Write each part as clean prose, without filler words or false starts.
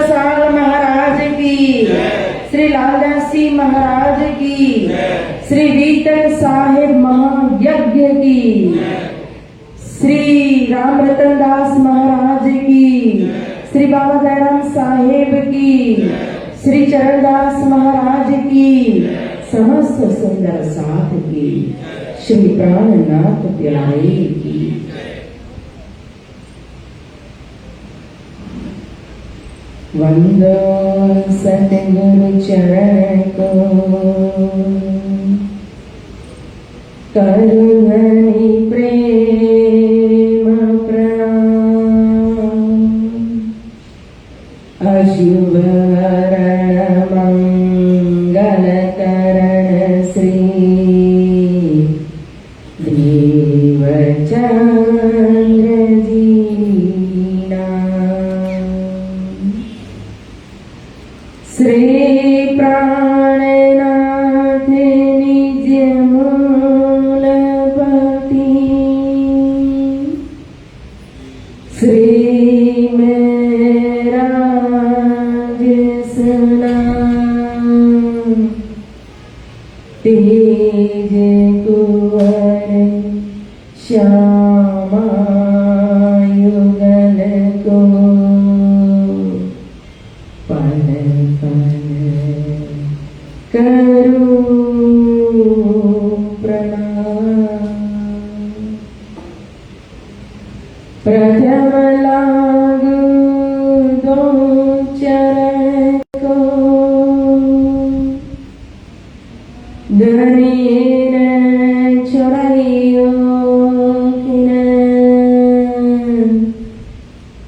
टकसाल महाराज की, श्री लालदास जी महाराज की, श्री वीतन साहिब महायज्ञ की, श्री राम रतन दास महाराज की, श्री बाबा दयाराम साहेब की, श्री चरणदास महाराज की, समस्त सुंदर साथ की, श्री प्राणनाथ प्यारे की। वंदो सतगुरु चरण को, करुणनि प्रेम प्रणाम। अशुभ हरण मंगल करण श्री देवचंद्र जीना। श्री प्राणनाथ निज मूल भक्ति, श्री मेरा जिसना तेज कुंवर श्यामा युगल को, पल पल करूं प्रणाम। प्रथम लागू दो चरण को, धनीन चुराइयो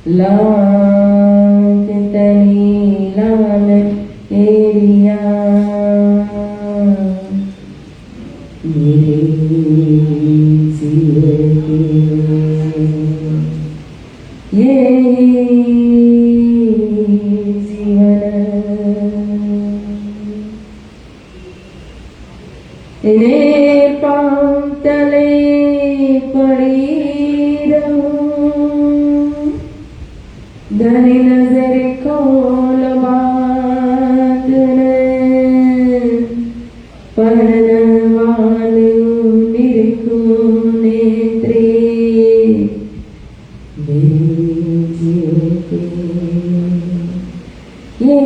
लाल तनी लाल एरिया, मेरे सिर के ये जीवन, इन्हें पांव तले पड़ी रहूं, धनी नजर खोल बात ने, पढ़न वालू निरखू नेत्रे, बेजिए के ये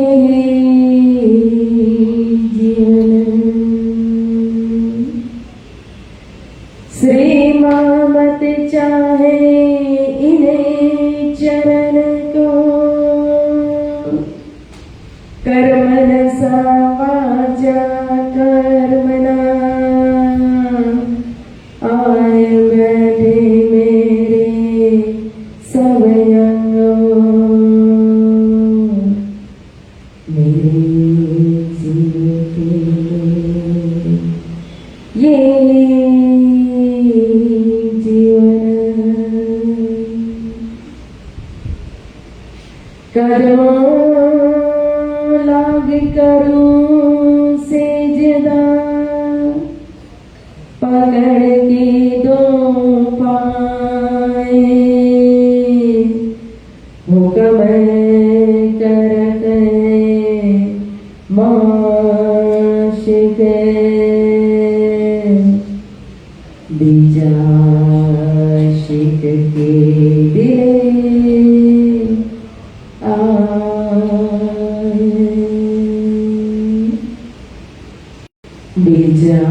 जीवन। श्री मामत चाहे इन्हें चरण को, कर्मन सा वाचा कर्मना, आए बैठे मेरे सब अंगों, मेरे जीव के ये कदमों लाग करूं सेजदा, पकड़ के दो पाए, हुक्म करते माशिक बीजा शिक के दिले बीजा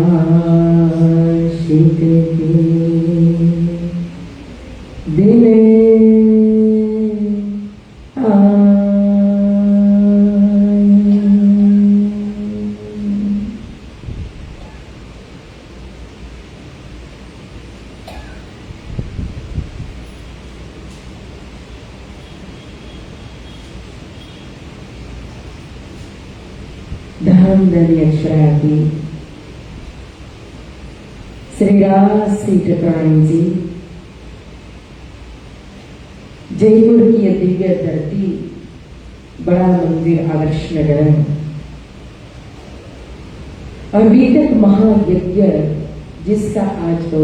शिक के दिले धर्मधनी अक्षरार्थी श्री राज श्री ठाकुराणी जी, जयपुर की दिव्य धरती, बड़ा मंदिर आदर्श नगर और वीतक महायज्ञ जिसका आज तो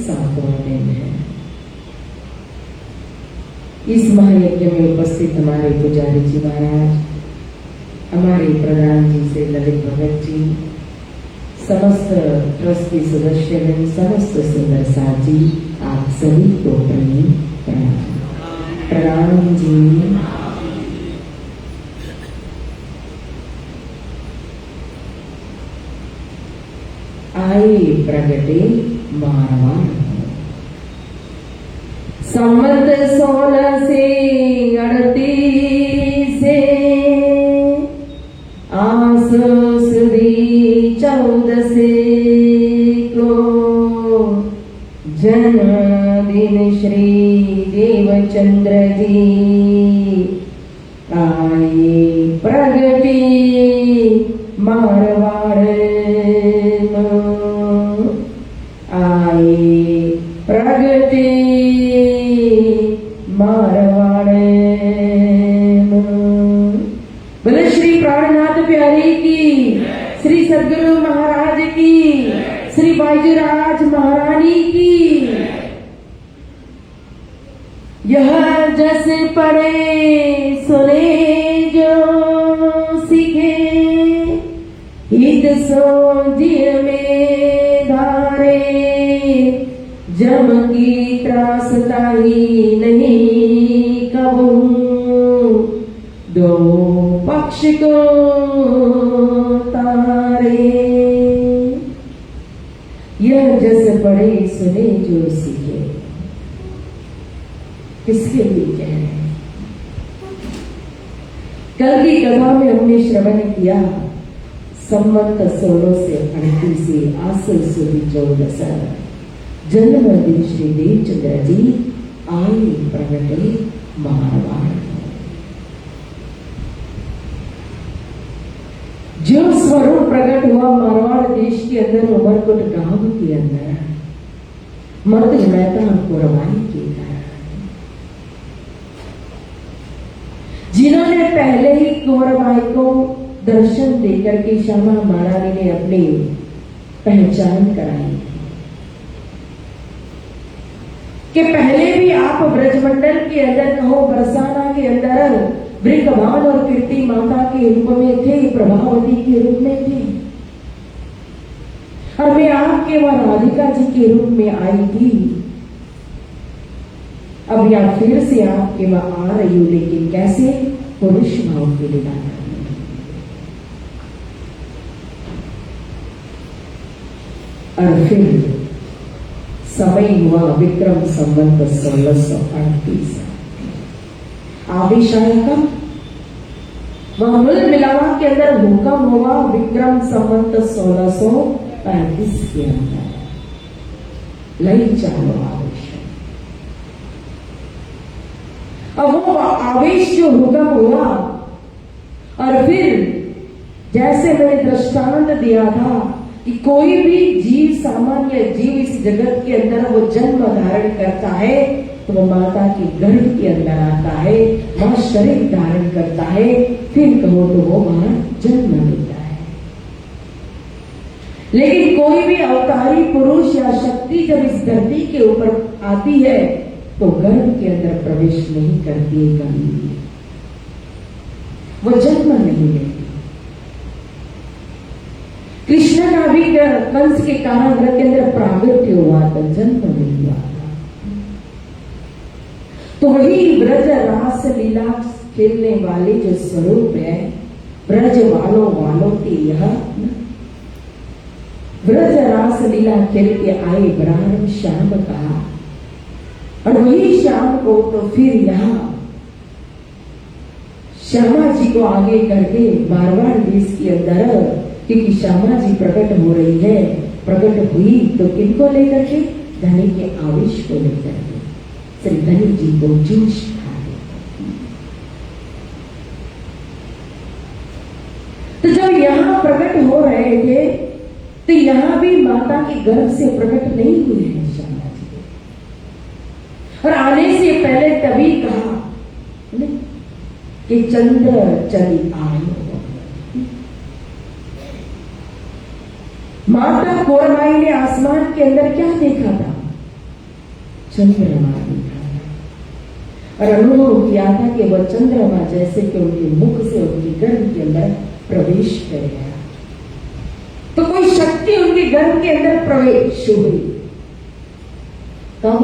7वां दिन है। इस महायज्ञ में उपस्थित हमारे पुजारी जी महाराज, हमारे प्रधान जी से ललित भगत जी, समस्त ट्रस्ट के सदस्य, समस्त सुंदर साथ जी, आप सभी को प्रणाम। प्रणाम जी। आए प्रगटे मारवाड़, संवत 16 से 38 से आसो सुदी 14 से को जन्मदिन श्री देवचंद्र जी आए प्रगटे मारवाड़, आए प्रगटे मारवाड़। बोले श्री प्राणनाथ प्यारी की, श्री सदगुरु महाराज की, श्री बाजूराज महारानी की। यह जस पढ़े सुने जो सीखे, हित सो जिय में धारे, जम की त्रासताही नहीं कबू, दो पक्ष को तारे। यह जस पढ़े सुने जो सीखे, किसके लिए कह रहे हैं? कल की कथा में हमने श्रवण किया, संवत 16 से 38 से आसो सुदी 14 जन्मदिन श्री देवचंद्र जी आए प्रगटे मारवाड़। जो स्वरूप प्रकट हुआ मारवाड़ देश के अंदर, उमरकोट गांव के अंदर, मर्द मेहता कुरबानी के कारण, जिन्होंने पहले ही कुंवरबाई को दर्शन देकर के श्यामा महारानी ने अपनी पहचान कराई कि पहले भी आप ब्रजमंडल के अंदर, कहो बरसाना के अंदर, वृषभान और कीर्ति माता के रूप में थे, प्रभावती के रूप में थे, और मैं आपके वह राधिका जी के रूप में आई थी। अब या फिर से आपके वह आ रही हूं, लेकिन कैसे? पुरुष भाव के लिए। और फिर समय हुआ विक्रम संवत 1638। आवेश आया कब? वह मूल मिलावा के अंदर भूकंप हुआ विक्रम संवत 1635 के अंदर। लई चालो आवेश। अब वो आवेश जो भूकंप हुआ, और फिर जैसे मैंने दृष्टांत दिया था कि कोई भी जीव, सामान्य जीव इस जगत के अंदर वो जन्म धारण करता है तो वो माता के गर्भ के अंदर आता है, वहां शरीर धारण करता है, फिर कहो तो वो वहां जन्म लेता है। लेकिन कोई भी अवतारी पुरुष या शक्ति जब इस धरती के ऊपर आती है तो गर्भ के अंदर प्रवेश नहीं करती है, कभी वो जन्म नहीं लेती। कृष्ण का भी कंस के कारागृह के अंदर प्रागट्य हुआ था, जन्म नहीं हुआ था। तो वही ब्रज रास लीला खेलने वाले जो स्वरूप है, ब्रज वालों के यह ब्रज रास लीला खेल के आए ब्राह्मण श्याम कहा, और वही श्याम को तो फिर यहां श्यामा जी को आगे करके मारवाड़ देश के अंदर, क्योंकि श्यामा जी प्रकट हो रही है, प्रकट हुई तो किनको लेकर के? धनी के आवेश को लेकर के श्री धनी जी को जोश खा गया। तो जब यहां प्रकट हो रहे थे तो यहां भी माता के गर्भ से प्रकट नहीं हुए हैं श्यामा जी, और आने से पहले तभी कहा कि चंद्र चली आए। माता कोरबाई ने आसमान के अंदर क्या देखा था? चंद्रमा देखा था। और अनुभव किया था कि वह चंद्रमा जैसे कि उनके मुख से उनके गर्भ के अंदर प्रवेश कर गया। तो कोई शक्ति उनके गर्भ के अंदर प्रवेश हुई। कब?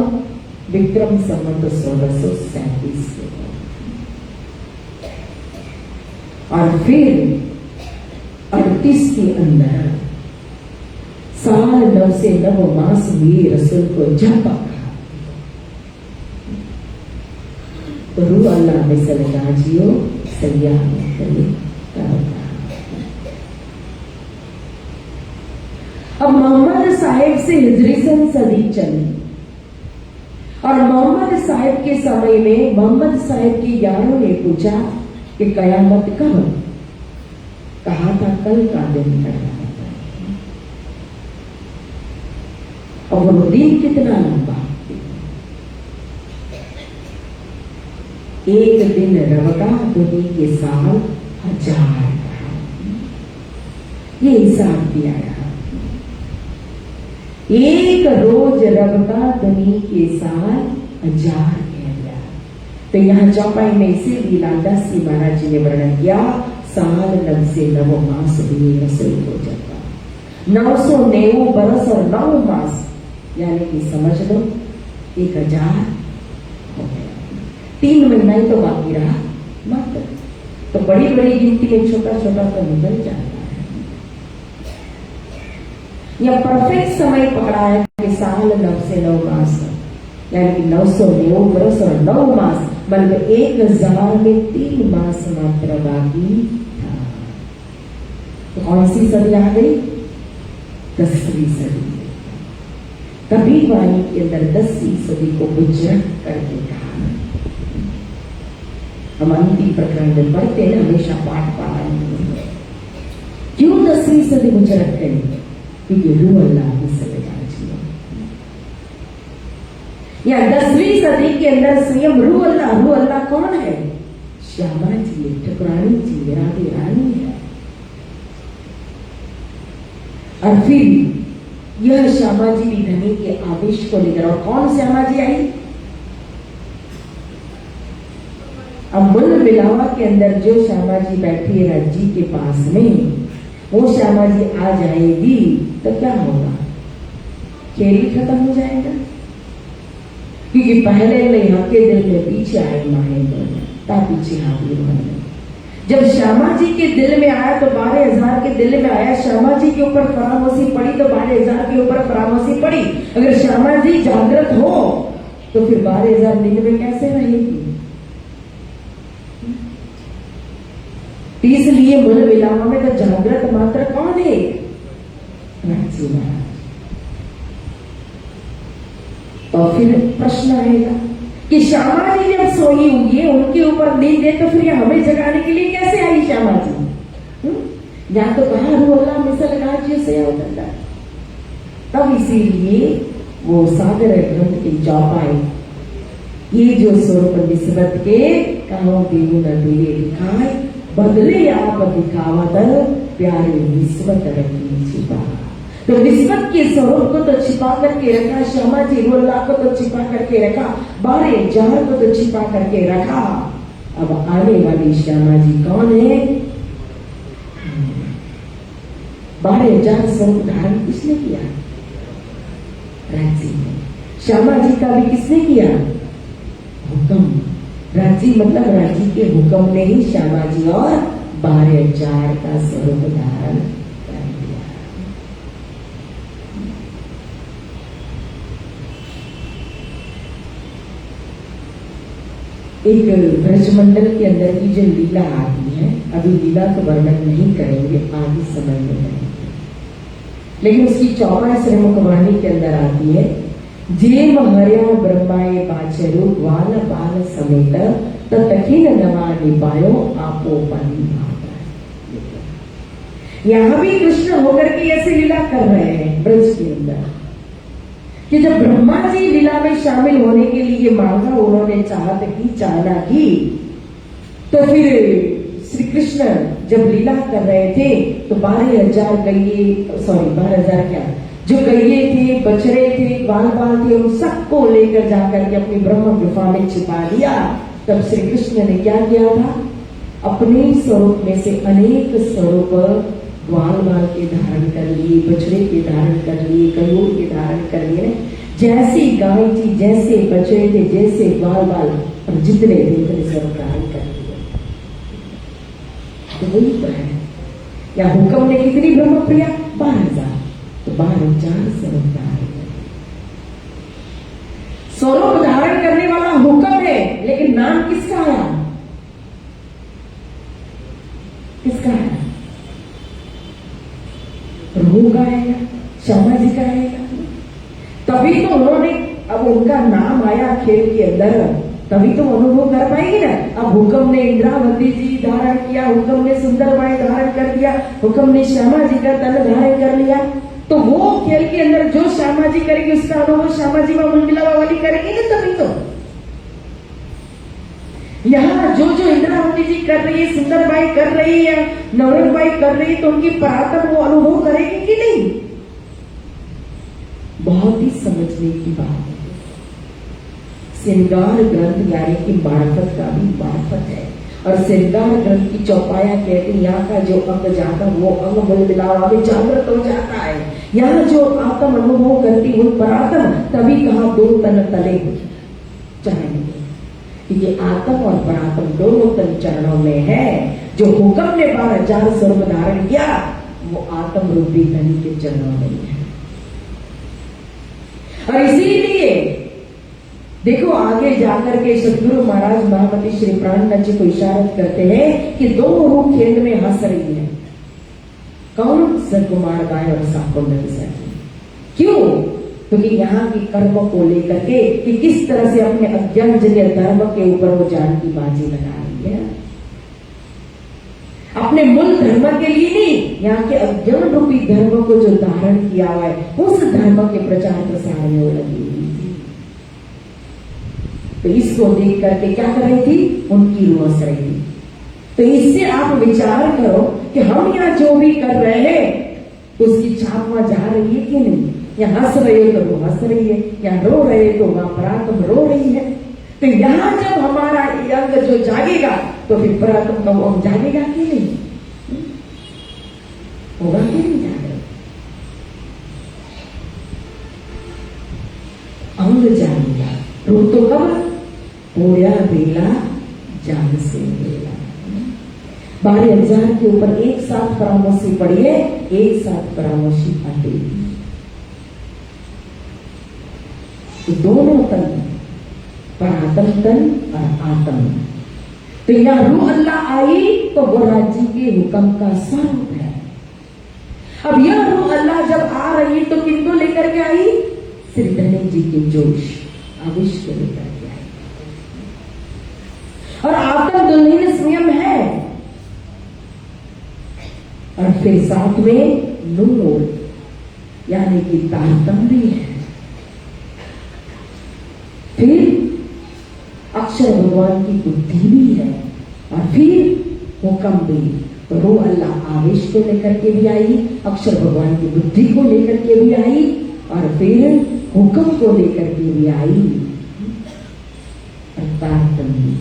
विक्रम संवत 1637 के। और फिर 38 के अंदर साल 9 से 9 मास हुए रसूल को जब पकड़ा तो रू अल्लाह में सलगाजियो सैया अब मोहम्मद साहिब से हिजरी सदी चली और मोहम्मद साहिब के समय में मोहम्मद साहिब के यारों ने पूछा कि कयामत कब? कहा था कल का दिन कयामत है। और वो दिन कितना लंबा? एक दिन रवका दुनिया के साल 1000। ये हिसाब दिया रहा। एक रोज रवका दुनिया के साल 1000 कह गया। तो यहाँ चौपाई में इसीलिए लालदास जी महाराज जी ने वर्णन किया साल 9 से 9 मास हुए रसूल को जब 990 बरस और 9 मास, यानी कि समझ लो 1000 हो गया। 3 महीना ही तो बाकी रहा मात्र। तो बड़ी बड़ी गिनती में छोटा छोटा तो निकल जाता है। यह परफेक्ट समय पकड़ा है कि साल 9 से 9 मास, यानी कि 990 बरस और 9 मास, मतलब 1000 में 3 मास मात्र बाकी था। तो कौन सी सदी आ गई? 10वीं सदी। कभी वाणी के अंदर 10वीं सदी को गुजर करके कहा। हम अंतिम प्रकरण में पढ़ते हैं हमेशा पाठ पारायण। क्यों 10वीं सदी गुजर गई? क्योंकि रू अल्लाह की सलगाजियो। या 10वीं सदी के अंदर स्वयं रू अल्लाह कौन है? श्यामा जी, ठकुरानी जी, राधे रानी है। और फिर यह श्यामा जी भी धनी के आदेश को लेकर, और कौन श्यामा जी आई? अब मुल मिलावा के अंदर जो श्यामा जी बैठी है रज्जी के पास में, वो श्यामा जी आ जाएगी तो क्या होगा? खेल ही खत्म हो जाएगा। क्योंकि पहले नेहा के दिल में पीछे आए महेंद्र, ता पीछे हाथी बने। जब श्यामा जी के दिल में आया तो 12,000 के दिल में आया। श्यामा जी के ऊपर फरामोशी पड़ी तो 12,000 के ऊपर फरामोशी पड़ी। अगर श्यामा जी जागृत हो तो फिर 12,000 दिन में कैसे रहेगी? इसलिए मूल विलामा में तो जागृत मात्र कौन है? राजी महाराज। तो फिर प्रश्न आएगा कि श्यामा जी जब सोई हुई है, उनके ऊपर नींद है, तो फिर हमें जगाने के लिए कैसे आई श्यामा जी? या तो कहा रोला मिसल गाजियो से उतर। तब इसीलिए वो सागर ग्रंथ की चौपाई, ये जो स्वरूप निस्बत के कहो देव न तेरे दिखाए, बदले आप दिखावत प्यारे निस्बत रखी छिपा। तो निस्बत के स्वरूप को तो छिपा करके रखा श्यामा जी, रोल्ला को तो छिपा करके रखा, 12,000 को तो छिपा करके रखा। अब आने वाली श्यामा जी कौन है? 12,000 स्वरूप धारण किसने किया? राजी ने। श्यामा जी का भी किसने किया? हुक्म। राजी मतलब राजी के हुक्म ने ही श्यामा जी और 12,000 का स्वरूप धारण कर दिया। एक ब्रजमंडल के अंदर की जो लीला आती है, अभी लीला को वर्णन नहीं करेंगे, आगे समय में करेंगे, लेकिन उसकी 14 श्रीमुख वाणी के अंदर आती है। जेम हर्या ब्रह्माए बाचरू ग्वाल बाल समेत तखिन नवा निपायो आपो पानी भागा। यहां भी कृष्ण होकर के ऐसे लीला कर रहे हैं ब्रज के अंदर कि जब ब्रह्मा जी लीला में शामिल होने के लिए मांगा, उन्होंने चाहत की, चाहना की, तो फिर श्री कृष्ण जब लीला कर रहे थे तो 12,000 गैये, 12,000 क्या, जो गैये थे, बछड़े थे, ग्वाल बाल थे, उन सबको लेकर जाकर के अपनी ब्रह्म गुफा में छिपा दिया। तब श्री कृष्ण ने क्या किया था? अपने स्वरूप में से अनेक स्वरूप ग्वाल बाल के धारण कर लिए, बछड़े के धारण कर लिए, कयूर के धारण कर लिए। जैसी गाय थी, जैसे बछड़े थे, जैसे ग्वाल बाल, और जितने थे उतने सब धारण कर लिए। तो वही तो है। या हुक्म ने कितनी ब्रह्म प्रिया? 12,000। तो 12,000 स्वरूप धारण कर। स्वरूप धारण करने वाला हुक्म है, लेकिन नाम किसका है? किसका है? प्रभु का है, श्यामा जी का है। तभी तो उन्होंने, अब उनका नाम आया खेल के अंदर, तभी तो अनुभव कर पाएंगे ना। अब हुक्म ने इंद्रावती जी धारण किया, हुक्म ने सुंदरबाई धारण कर दिया, हुक्म ने श्यामा जी का तन धारण कर लिया। तो वो खेल के अंदर जो श्यामा जी करेगी उसका अनुभव श्यामा जी व मंगला वाली करेगी ना। तभी तो यहाँ जो जो इंद्रावती जी कर रही है, सुंदरबाई कर रही है, नवरंगबाई कर रही है, तो उनकी पराक्रम वो अनुभव करेगी कि नहीं? बहुत ही समझने की बात है। श्रृंगार ग्रंथ यानी कि मार्फत का भी मार्फत है। और श्रृंगार ग्रंथ की चौपाया कहती यहाँ का जो अंग जाता वो अंग बल मिलावा में जागृत हो जाता है। यहाँ जो आत्म अनुभव करती वो परात्म, तभी कहा 2 तन तले चढ़ेंगे, क्योंकि आत्म और परात्म दोनों तन चरणों में है। जो हुक्म ने 12,000 स्वरूप धारण किया वो आत्म रूपी धनी के चरणों में है। और इसीलिए देखो आगे जाकर के सदगुरु महाराज महामती श्री प्राणनाथ जी को इशारत करते हैं कि 2 रूप खेल में हंस रही है। कौन? सकुमार गाय और साकुंड सखी। क्यों? क्योंकि यहाँ की कर्म को लेकर के कि किस तरह से अपने अज्ञानजन्य धर्म के ऊपर वो जान की बाजी लगा रही है। अपने मूल धर्म के लिए नहीं, यहाँ के अज्ञान रूपी धर्म को जो धारण किया हुआ है उस धर्म के प्रचार प्रसार में वो लगी हुई थी। तो इसको देख करके क्या कर रही थी? उनकी रूह हंस रही थी। तो इससे आप विचार करो कि हम यहाँ जो भी कर रहे हैं उसकी छाप वहां जा रही है कि नहीं? या हंस रहे हो तो वो हंस रही है, या रो रहे तो वहां परात्म रो रही है। तो यहां जब हमारा अंग जो जागेगा तो फिर परात्म का वो अंग जागेगा कि नहीं? होगा कि नहीं जागेगा? अंग जागेगा। रो तो कब? पोया बेला जान से बेला। 12,000 के ऊपर एक साथ परामर्शी पढ़िए, एक साथ परामर्शी आते। तो दोनों तन, परात्म तन और आत्म। तो यहां रूह अल्लाह आई तो वो राज्य के हुक्म का स्वरूप है। अब यह रूह अल्लाह जब आ रही तो किनको लेकर के आई? श्री धनी जी के जोश आवेश को लेकर के आई। और आत्म दुल्हन स्वयं है। और फिर साथ में नूर यानी कि तारतम्य है। फिर अक्षर भगवान की बुद्धि भी है और फिर हुक्म भी। तो रूह अल्लाह आवेश को लेकर के भी आई, अक्षर भगवान की बुद्धि को लेकर के भी आई और फिर हुक्म को लेकर के भी आई। तारतम्य।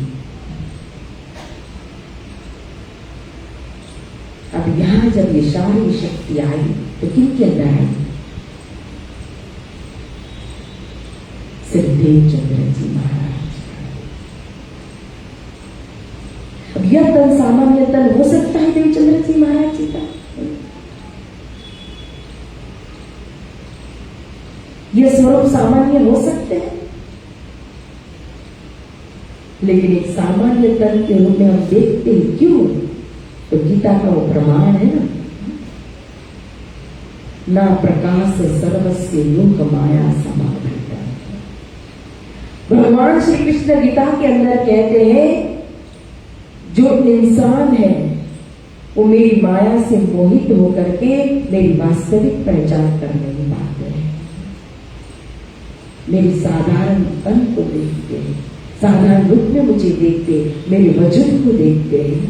अब यहां जब ये सारी शक्ति आई तो किनके अंदर आई? श्री देवचंद्र जी महाराज। अब यह तन सामान्य तन हो सकता है देवचंद्र जी महाराज जी का? यह स्वरूप सामान्य हो सकते हैं, लेकिन एक सामान्य तन के रूप में हम देखते हैं। क्यों? तो गीता का वो प्रमाण है ना प्रकाश सर्वस्य लोक माया समावृता। भगवान श्री कृष्ण गीता के अंदर कहते हैं जो इंसान है वो मेरी माया से मोहित होकर के मेरी वास्तविक पहचान कर नहीं पाते हैं। मेरी साधारण तन को देखते हैं, साधारण रूप में मुझे देखते, मेरे वजूद को देखते हैं।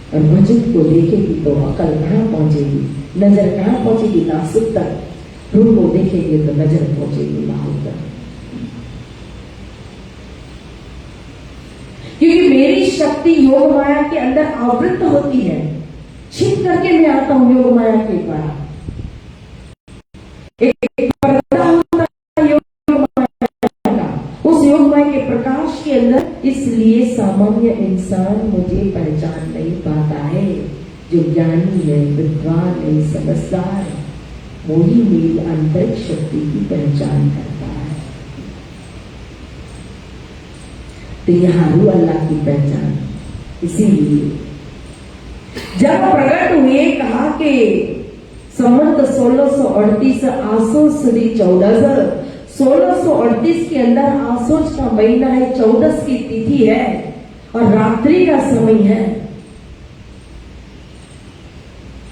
और वजूद को देखेगी तो अकल कहां पहुंचेगी, नजर कहां पहुंचेगी? नासिक तक। रूप को देखेंगे तो नजर पहुंचेगी बाहर तक। क्योंकि मेरी शक्ति योग माया के अंदर आवृत्त होती है, छिप करके मैं आता हूं योग माया के द्वारा। एक पर्दा होता है योग माया का, उस योग माया के प्रकाश के अंदर, इसलिए सामान्य इंसान मुझे पहचान नहीं पाता है। जो ज्ञानी है, विद्वान है, समझदार है, वही मेरी आंतरिक शक्ति की पहचान करता है। तो यहाँ रू अल्लाह की पहचान। इसीलिए जब प्रकट हुए, कहा कि संवत 1638 आसोस सुदी 14, 1638 के अंदर आसोस का महीना है, 14 की तिथि है और रात्रि का समय है,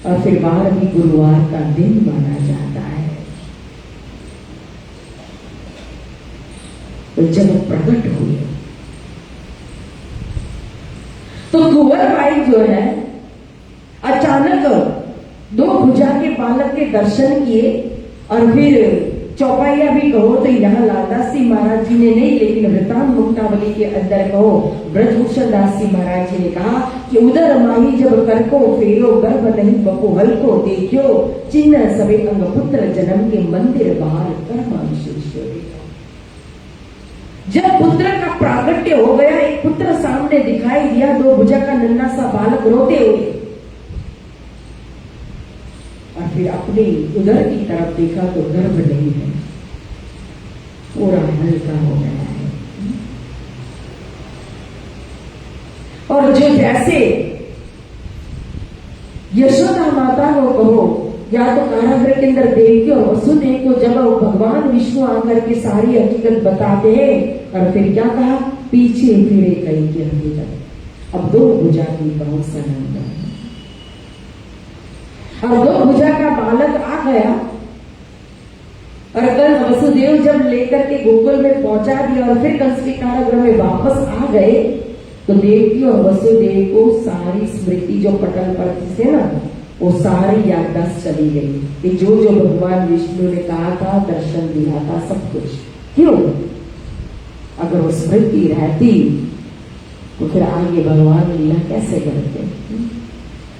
और फिर 12वीं गुरुवार का दिन माना जाता है। तो जब प्रकट हुए तो कुंवर बाई जो है अचानक 2 भुजा के बालक के दर्शन किए, और फिर चौपाइया भी कहो तो यहाँ लालदास जी महाराज जी ने नहीं, लेकिन वृतांत मुक्तावली के अंदर कहो ब्रजभूषण दास जी महाराज जी ने कहा कि उदर माही जब कर को फेरो, गर्भ नहीं बको हल को देखियो, चिन्ह सबे अंग पुत्र जन्म के मंदिर बाहर कर्मांशेश्वर। जब पुत्र का प्रागट्य हो गया, एक पुत्र सामने दिखाई दिया, 2 भुजा का नन्हा सा बालक रोते हुए, और फिर अपने उदर की तरफ देखा तो गर्भ नहीं है, पूरा हल्का हो गया है। और जो जैसे यशोदा माता को कहो, या तो कारागृह के अंदर देवकी और वसुदेव को जब भगवान विष्णु आकर के सारी हकीकत बताते हैं, और फिर क्या कहा, पीछे फिरे कहीं के हकीकत। अब 2 भुजा की बहुत सनंद, और 2 भुजा का बालक आ गया, और कल वसुदेव जब लेकर के गोकुल में पहुंचा दिया और फिर कंस के कारागृह में वापस आ गए, तो देवकी और वसुदेव को सारी स्मृति जो पटल पर थी ना, वो सारी याददाश्त चली गई कि जो जो भगवान विष्णु ने कहा था, दर्शन दिया था, सब कुछ। क्यों? अगर वो स्मृति रहती तो फिर आगे भगवान लीला कैसे करते?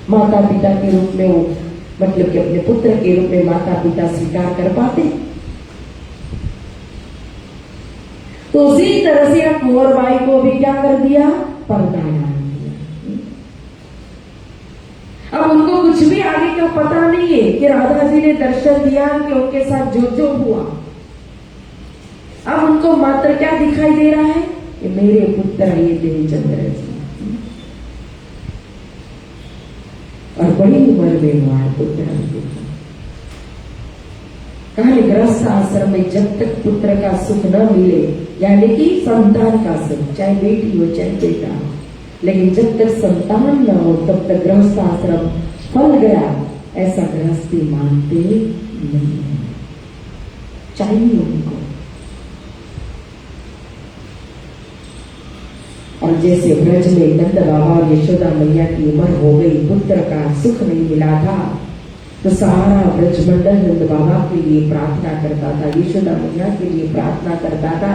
माता पिता के रूप में वो, मतलब कि अपने पुत्र के रूप में माता पिता स्वीकार कर पाते? तो उसी तरह से कुंवर बाई को भी क्या कर दिया, पर्दा डाल दिया। अब उनको कुछ भी आगे का पता नहीं है कि राधा जी ने दर्शन दिया कि उनके साथ जो जो हुआ। अब उनको मात्र क्या दिखाई दे रहा है कि मेरे पुत्र ये देवचंद्र जी, और बड़ी उम्र में हमारे पुत्र कहा गृहस्थ आश्रम में जब तक पुत्र का सुख न मिले, यानी कि संतान का सुख, चाहे बेटी हो चाहे बेटा हो, लेकिन जब तक संतान न हो तब तक गृहस्थ आश्रम फल गया, ऐसा गृहस्थी मानते नहीं है। चाहिए उनको। और जैसे ब्रज में नंद बाबा और यशोदा मैया की उम्र हो गई, पुत्र का सुख नहीं मिला था, तो सारा ब्रजमंडल नंद बाबा के लिए प्रार्थना करता था, यशोदा मैया के लिए प्रार्थना करता था।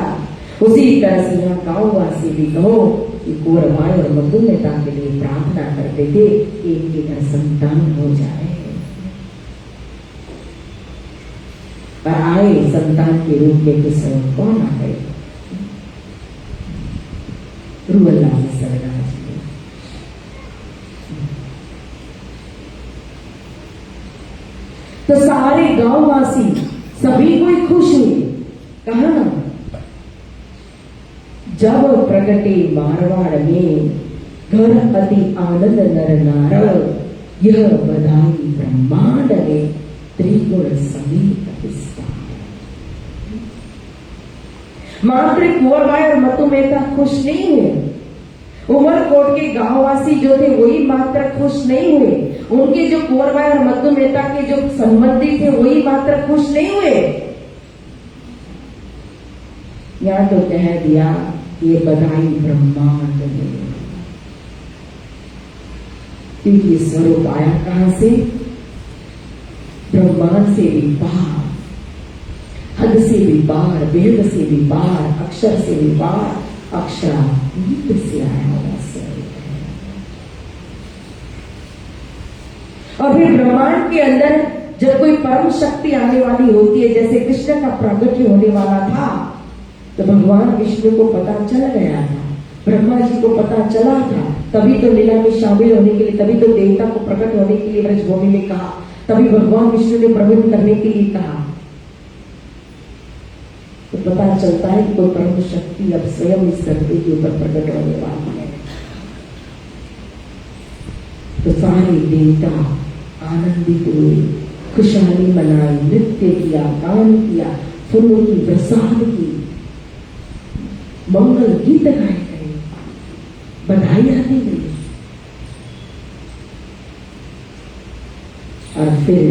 उसी तरह से यहाँ गाँववासी भी कहो कि कुंवर बाई और मधुमेता के लिए प्रार्थना करते थे कि इनके घर संतान हो जाए। पर आए संतान के रूप में किस कौन आ गए? रूअल्लाह सरदार जी। तो सारे गांववासी सभी कोई खुश हुए। कहा ना, जब प्रगटे मारवाड़ में घर अति आनंद नर नार, यह बधाई ब्रह्मांड में त्रिगुण समेत विस्तार। मात्र कुंवर बाई और मतु मेहता खुश नहीं हुए, उमरकोट के गांववासी जो थे वही मात्र खुश नहीं हुए, उनके जो कुंवर बाई और मतु मेहता के जो संबंधी थे वही मात्र खुश नहीं हुए। यहां तो कह दिया ये बधाई ब्रह्मांड में, क्योंकि स्वरूप आया कहां से? ब्रह्मांड से भी बाहर, हद से भी बाहर, वेद से भी बाहर, अक्षर से भी बाहर, अक्षरा गीत से आया हुआ स्वरूप है। और फिर ब्रह्मांड के अंदर जब कोई परम शक्ति आने वाली होती है, जैसे कृष्ण का प्रागट्य होने वाला था, तो भगवान विष्णु को पता चल गया था, ब्रह्मा जी को पता चला था, तभी तो लीला में शामिल होने के लिए, तभी तो देवता को प्रकट होने के लिए ब्रजभूमि में कहा, तभी भगवान विष्णु ने प्रकट करने के लिए कहा। तो पता चलता है कि कोई परम शक्ति अब स्वयं इस धरती के ऊपर प्रकट होने वाली है। तो सारे देवता आनंदित हुए, खुशहाली मनाई, नृत्य किया, गान किया, फूलों की प्रसाद की, मंगल गीत गाए गए, बधाइयां दी गई। और फिर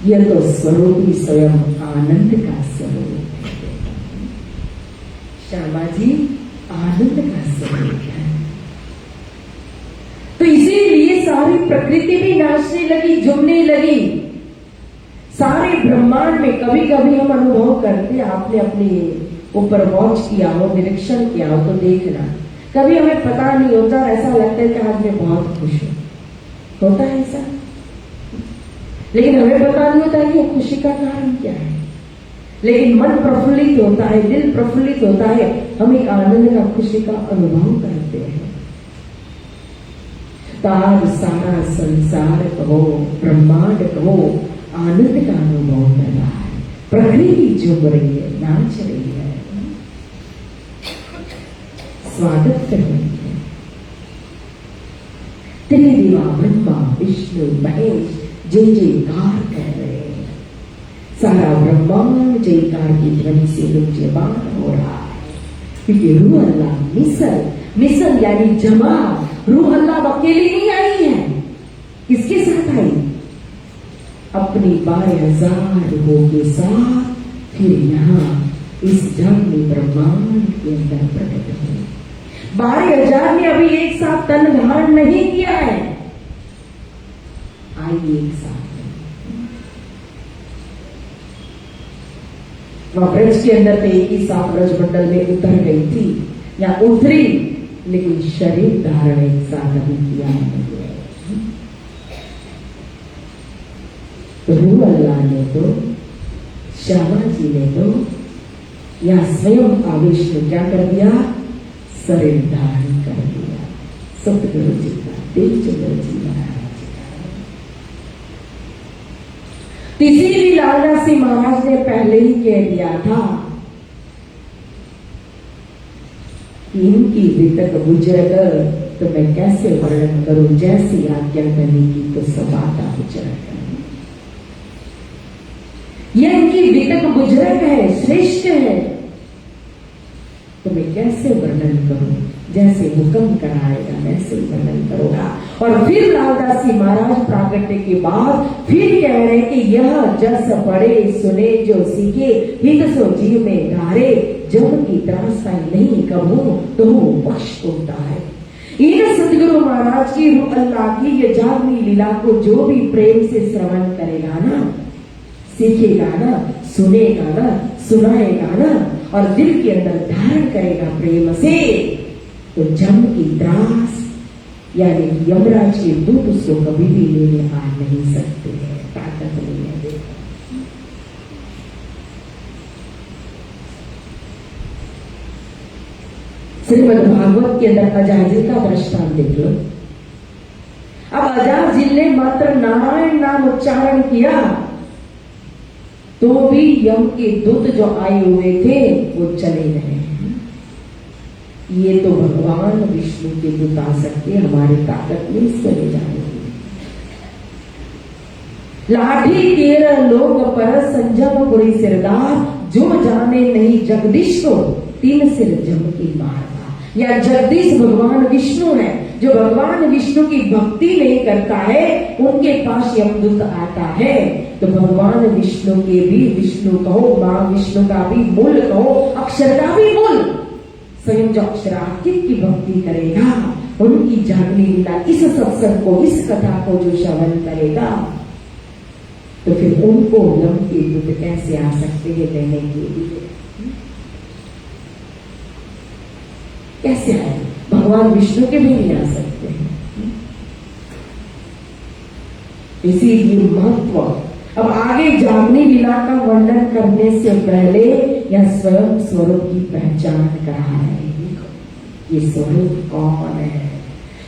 यह तो स्वरूप ही स्वयं आनंद का स्वरूप है। श्यामा जी आनंद का स्वरूप है। तो इसीलिए सारी प्रकृति भी नाचने लगी, झूमने लगी। सारे ब्रह्मांड में कभी कभी हम अनुभव करते, आपने अपने ऊपर वॉच किया हो, निरीक्षण किया हो तो देखना, कभी हमें पता नहीं होता, ऐसा लगता है कि आज मैं बहुत खुश हूं, होता है ऐसा, लेकिन हमें पता नहीं होता कि वो खुशी का कारण क्या है। लेकिन मन प्रफुल्लित होता है, दिल प्रफुल्लित होता है, हम एक आनंद का, खुशी का अनुभव करते हैं। तार सारा संसार कहो, ब्रह्मांड कहो, आनंद का अनुभव कर रहा है। प्रकृति झूम रही है, नाच रही है, स्वागत कर रही है। त्रिदेवा ब्रह्मा विष्णु महेश जय जयकार कर रहे हैं। सारा ब्रह्मांड जयकार की ध्वनि से गुंजयमान हो रहा है, क्योंकि रूह अल्लाह मिसल यानी जमा, रूह अल्लाह अकेली नहीं आई है। किसके साथ आई? अपनी 12,000 रूहों के साथ फिर यहाँ इस जग में ब्रह्मांड के अंदर प्रकट हुए। 12,000 ने अभी एक साथ तन धारण नहीं किया है, आइए एक साथ। वह ब्रज के अंदर तो एक ही साथ ब्रज मंडल में उतर गई थी या उतरी, लेकिन शरीर धारण एक साथ अभी किया नहीं है। तो रूह अल्लाह ने तो, श्यामा जी ने तो या स्वयं आवेश ने क्या कर दिया? शरीर धारण कर दिया। सतगुरु जी का, देवचंद्र जी महाराज जी का। इसीलिए लालदास जी महाराज ने पहले ही कह दिया था कि इनकी वितक बुजुर्ग तो मैं कैसे वर्णन करूं, जैसी आज्ञा करने की तो सबाता बुजुर्ग। यह इनकी वितक बुजुर्ग है, श्रेष्ठ है, तो मैं कैसे वर्णन करूं, जैसे हुक्म कराएगा वैसे वर्णन करूंगा। और फिर लालदास जी महाराज प्रागट्य के बाद फिर कह रहे कि यह जस पढ़े सुने जो सीखे, हित सो जीव में धारे, जब की त्रासता नहीं कबू तो बख्श होता है। इन सतगुरु महाराज की रूह अल्लाह की ये जागनी लीला को जो भी प्रेम से श्रवण करेगा ना, सीखेगा ना, सुनेगा ना, सुनाएगा ना, और दिल के अंदर धारण करेगा प्रेम से, तो जम की त्रास यानी यमराज के दूत उसको कभी भी लेने आ नहीं सकते हैं, ताकत नहीं है। श्रीमद् भागवत के अंदर अजाजिल का दृष्टांत देख लो। अब अजाजिल ने मात्र नारायण नाम उच्चारण किया तो भी यम के दूत जो आए हुए थे वो चले गए। ये तो भगवान विष्णु के दूत आ सकते, हमारी ताकत में चले जाएंगे। लाठी 13 लोग पर संजम पुरी सिरदार, जो जाने नहीं जगदीश को 3 सिर जम की मारता। या जगदीश भगवान विष्णु है, जो भगवान विष्णु की भक्ति नहीं करता है उनके पास यमदूत आता है। तो भगवान विष्णु के भी, विष्णु कहो, मां विष्णु का भी मूल कहो, अक्षर का भी मूल, स्वयं जो अक्षरातीत की भक्ति करेगा, उनकी जागनी लीला, इस सत्संग को, इस कथा को जो श्रवण करेगा, तो फिर उनको यम के दूत कैसे आ सकते हैं लेने के लिए। कैसे आए? भगवान विष्णु के भी नहीं आ सकते हैं। इसीलिए महत्व। अब आगे जागनी लीला का वर्णन करने से पहले यह स्वयं स्वरूप की पहचान कराए। ये स्वरूप कौन है?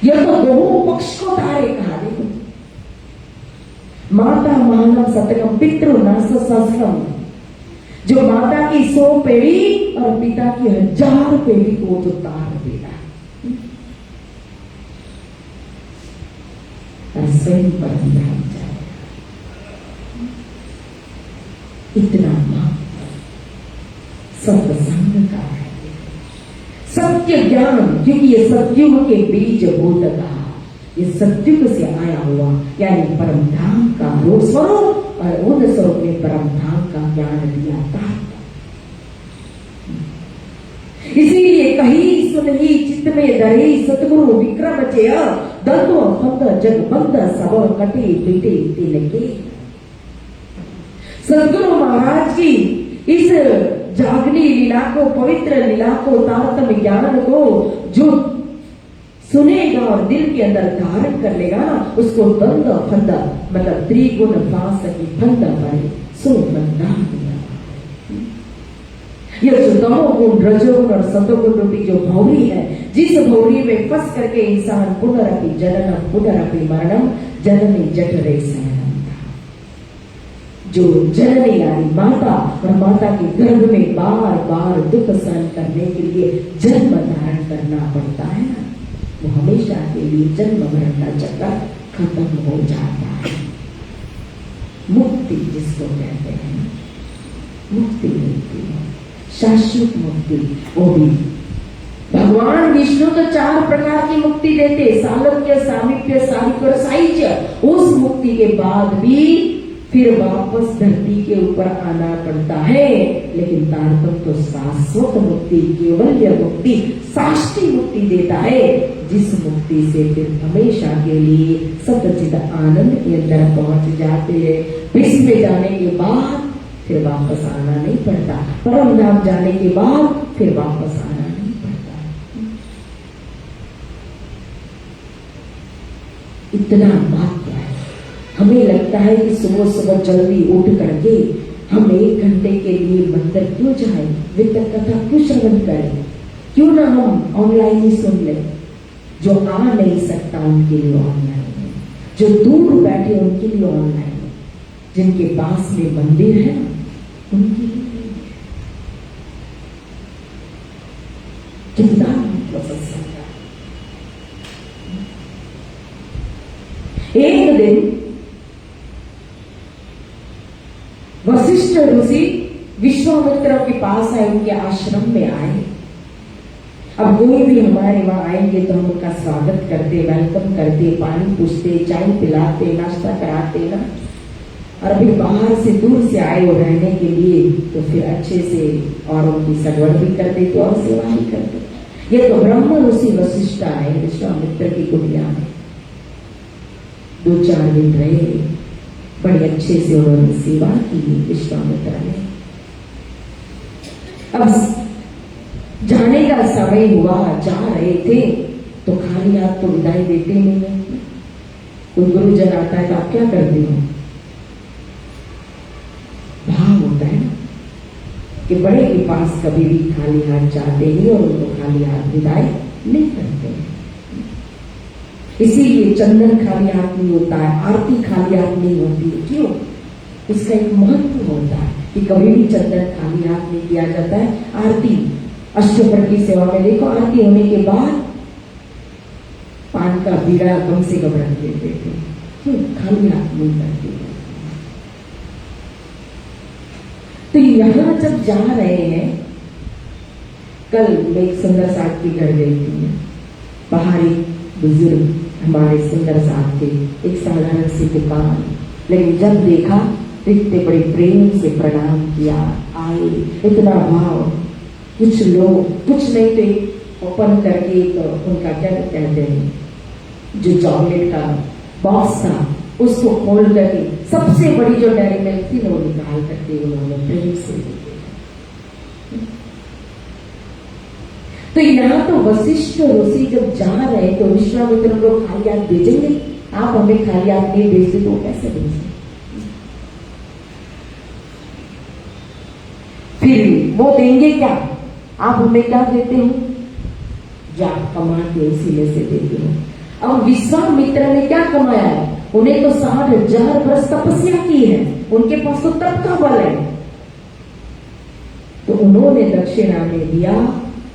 यह तो बहु पक्ष को तारे कहा। देखो, माता मानव सतकम पितृ नास सहस्रम, जो माता की 100 पीढ़ी और पिता की 1000 पीढ़ी को तो तार देता और स्वयं पर ध्यान जाए। इतना महत्व सत्संग का है। सत्य ज्ञान, क्योंकि ये सत्युग के बीज बोध कहा, ये सत्युग से आया हुआ यानी परम धाम का रूप स्वरूप, और उन स्वरूप में परम धाम का ज्ञान दिया था। इसीलिए कही सुनही चित्त में दही सतगुरु विक्रम चेय, दंतो फंद जग बंद सब कटे पीटे तिलके। सदगुरु महाराज की इस जागनी लीला को, पवित्र लीला को, तारतम्य ज्ञान को जो सुनेगा और दिल के अंदर धारण कर लेगा ना, उसको द्वंद फंद मतलब त्रिगुण वास की फंद पर सो बंदा दिया। यह जो तमोगुण, रजोगुण और सतोगुण रूपी जो भौरी है, जिस भौरी में फंस करके इंसान पुनरपि जननम पुनरपि मरणम जननी जठरे शयनम, जो जननी यानी माता और माता के गर्भ में बार बार दुख सहन करने के लिए जन्म धारण करना पड़ता है ना, वो हमेशा के लिए जन्म मरण का चक्कर खत्म हो जाता है। मुक्ति जिसको कहते हैं, मुक्ति मिलती है, शाश्वत मुक्ति। वो भी भगवान विष्णु तो 4 प्रकार की मुक्ति देते, सालोक्य, सामीप्य, साहित्य और साहित्य। उस मुक्ति के बाद भी फिर वापस धरती के ऊपर आना पड़ता है, लेकिन तारतम्य तो शाश्वत मुक्ति, केवल यह मुक्ति साष्टी मुक्ति देता है, जिस मुक्ति से फिर हमेशा के लिए सच्चिद आनंद के अंदर पहुंच जाते हैं। विश्व में जाने के बाद फिर वापस आना नहीं पड़ता, परम धाम जाने के बाद फिर वापस आना नहीं पड़ता। इतना महत्व है। हमें लगता है कि सुबह सुबह जल्दी उठ करके हम 1 घंटे के लिए मंदिर क्यों जाए, वितक कथा क्यों श्रवण करें, क्यों ना हम ऑनलाइन ही सुन ले। जो आ नहीं सकता उनके लिए ऑनलाइन है, जो दूर बैठे उनके लिए ऑनलाइन है, जिनके पास में मंदिर है उनके लिए कितना सत्संग। एक दिन वशिष्ठ ऋषि विश्वामित्र के पास आए, उनके आश्रम में आए। अब कोई भी हमारे वहां आएंगे तो हम उनका स्वागत करते, वेलकम करते, पानी पूछते, चाय पिलाते, नाश्ता कराते ना। और अभी बाहर से दूर से आए वो रहने के लिए, तो फिर अच्छे से और उनकी सगवड़ भी करते तो और सेवा भी करते। ये तो ब्रह्म ऋषि वशिष्ठ आए विश्वामित्र की कुटिया में, 2-4 दिन रहे, बड़े अच्छे से उन्होंने सेवा की विश्वामित्र ने। अब जाने का समय हुआ, जा रहे थे तो खाली हाथ तो विदाई देते नहीं है। कोई गुरुजन आता है तो आप क्या करते हो? भाव होता है ना कि बड़े के पास कभी भी खाली हाथ जाते नहीं और उनको खाली हाथ विदाई नहीं करते हैं। इसीलिए चंदन खाली हाथ नहीं होता है, आरती खाली हाथ नहीं होती है। क्यों? इसका एक महत्व होता है कि कभी भी चंदन खाली हाथ नहीं किया जाता है। आरती अष्टप्रहर की सेवा में देखो, आरती होने के बाद पान का बीड़ा कम से कम रख देते थे। क्यों? खाली हाथ नहीं करते। तो यहां जब जा रहे हैं, कल मैं एक सुंदर साहब के घर गई थी। बाहर एक बुजुर्ग हमारे सुंदर साहब थे, एक साधारण सी दुकान, लेकिन जब देखा तो इतने बड़े प्रेम से प्रणाम किया, आए, इतना भाव। कुछ लोग कुछ नहीं तो ओपन करके तो उनका क्या कहते हैं, जो चॉकलेट का बॉक्स था उसको खोल करके सबसे बड़ी जो डेयरी मिल्क थी वो निकाल करके उन्होंने प्रेम से। तो यहाँ तो वशिष्ठ ऋषि जब जा रहे तो विश्वामित्र लोग खाली हाथ भेजेंगे? आप हमें खाली हाथ नहीं भेजते तो कैसे भेजेंगे? फिर वो देंगे क्या? आप हमें क्या देते हो? जा कमा के उसी में से देते हो। अब विश्वामित्र ने क्या कमाया है? उन्हें तो 60,000 वर्ष तपस्या की है, उनके पास तो तप का बल है। तो उन्होंने दक्षिणा में दिया,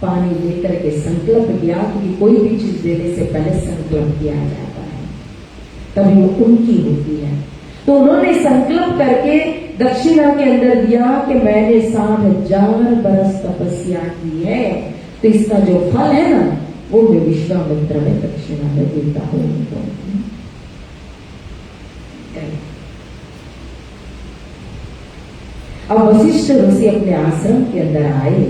पानी लेकर के संकल्प किया, क्योंकि कोई भी चीज देने से पहले संकल्प किया जाता है, तभी वो उनकी होती है। तो उन्होंने संकल्प करके दक्षिणा के अंदर दिया कि मैंने 60,000 बरस तपस्या की है, तो इसका जो फल है ना वो मैं विश्वामित्र में दक्षिणा में देता हूं। अब वशिष्ठ ऋषि अपने आश्रम के अंदर आए।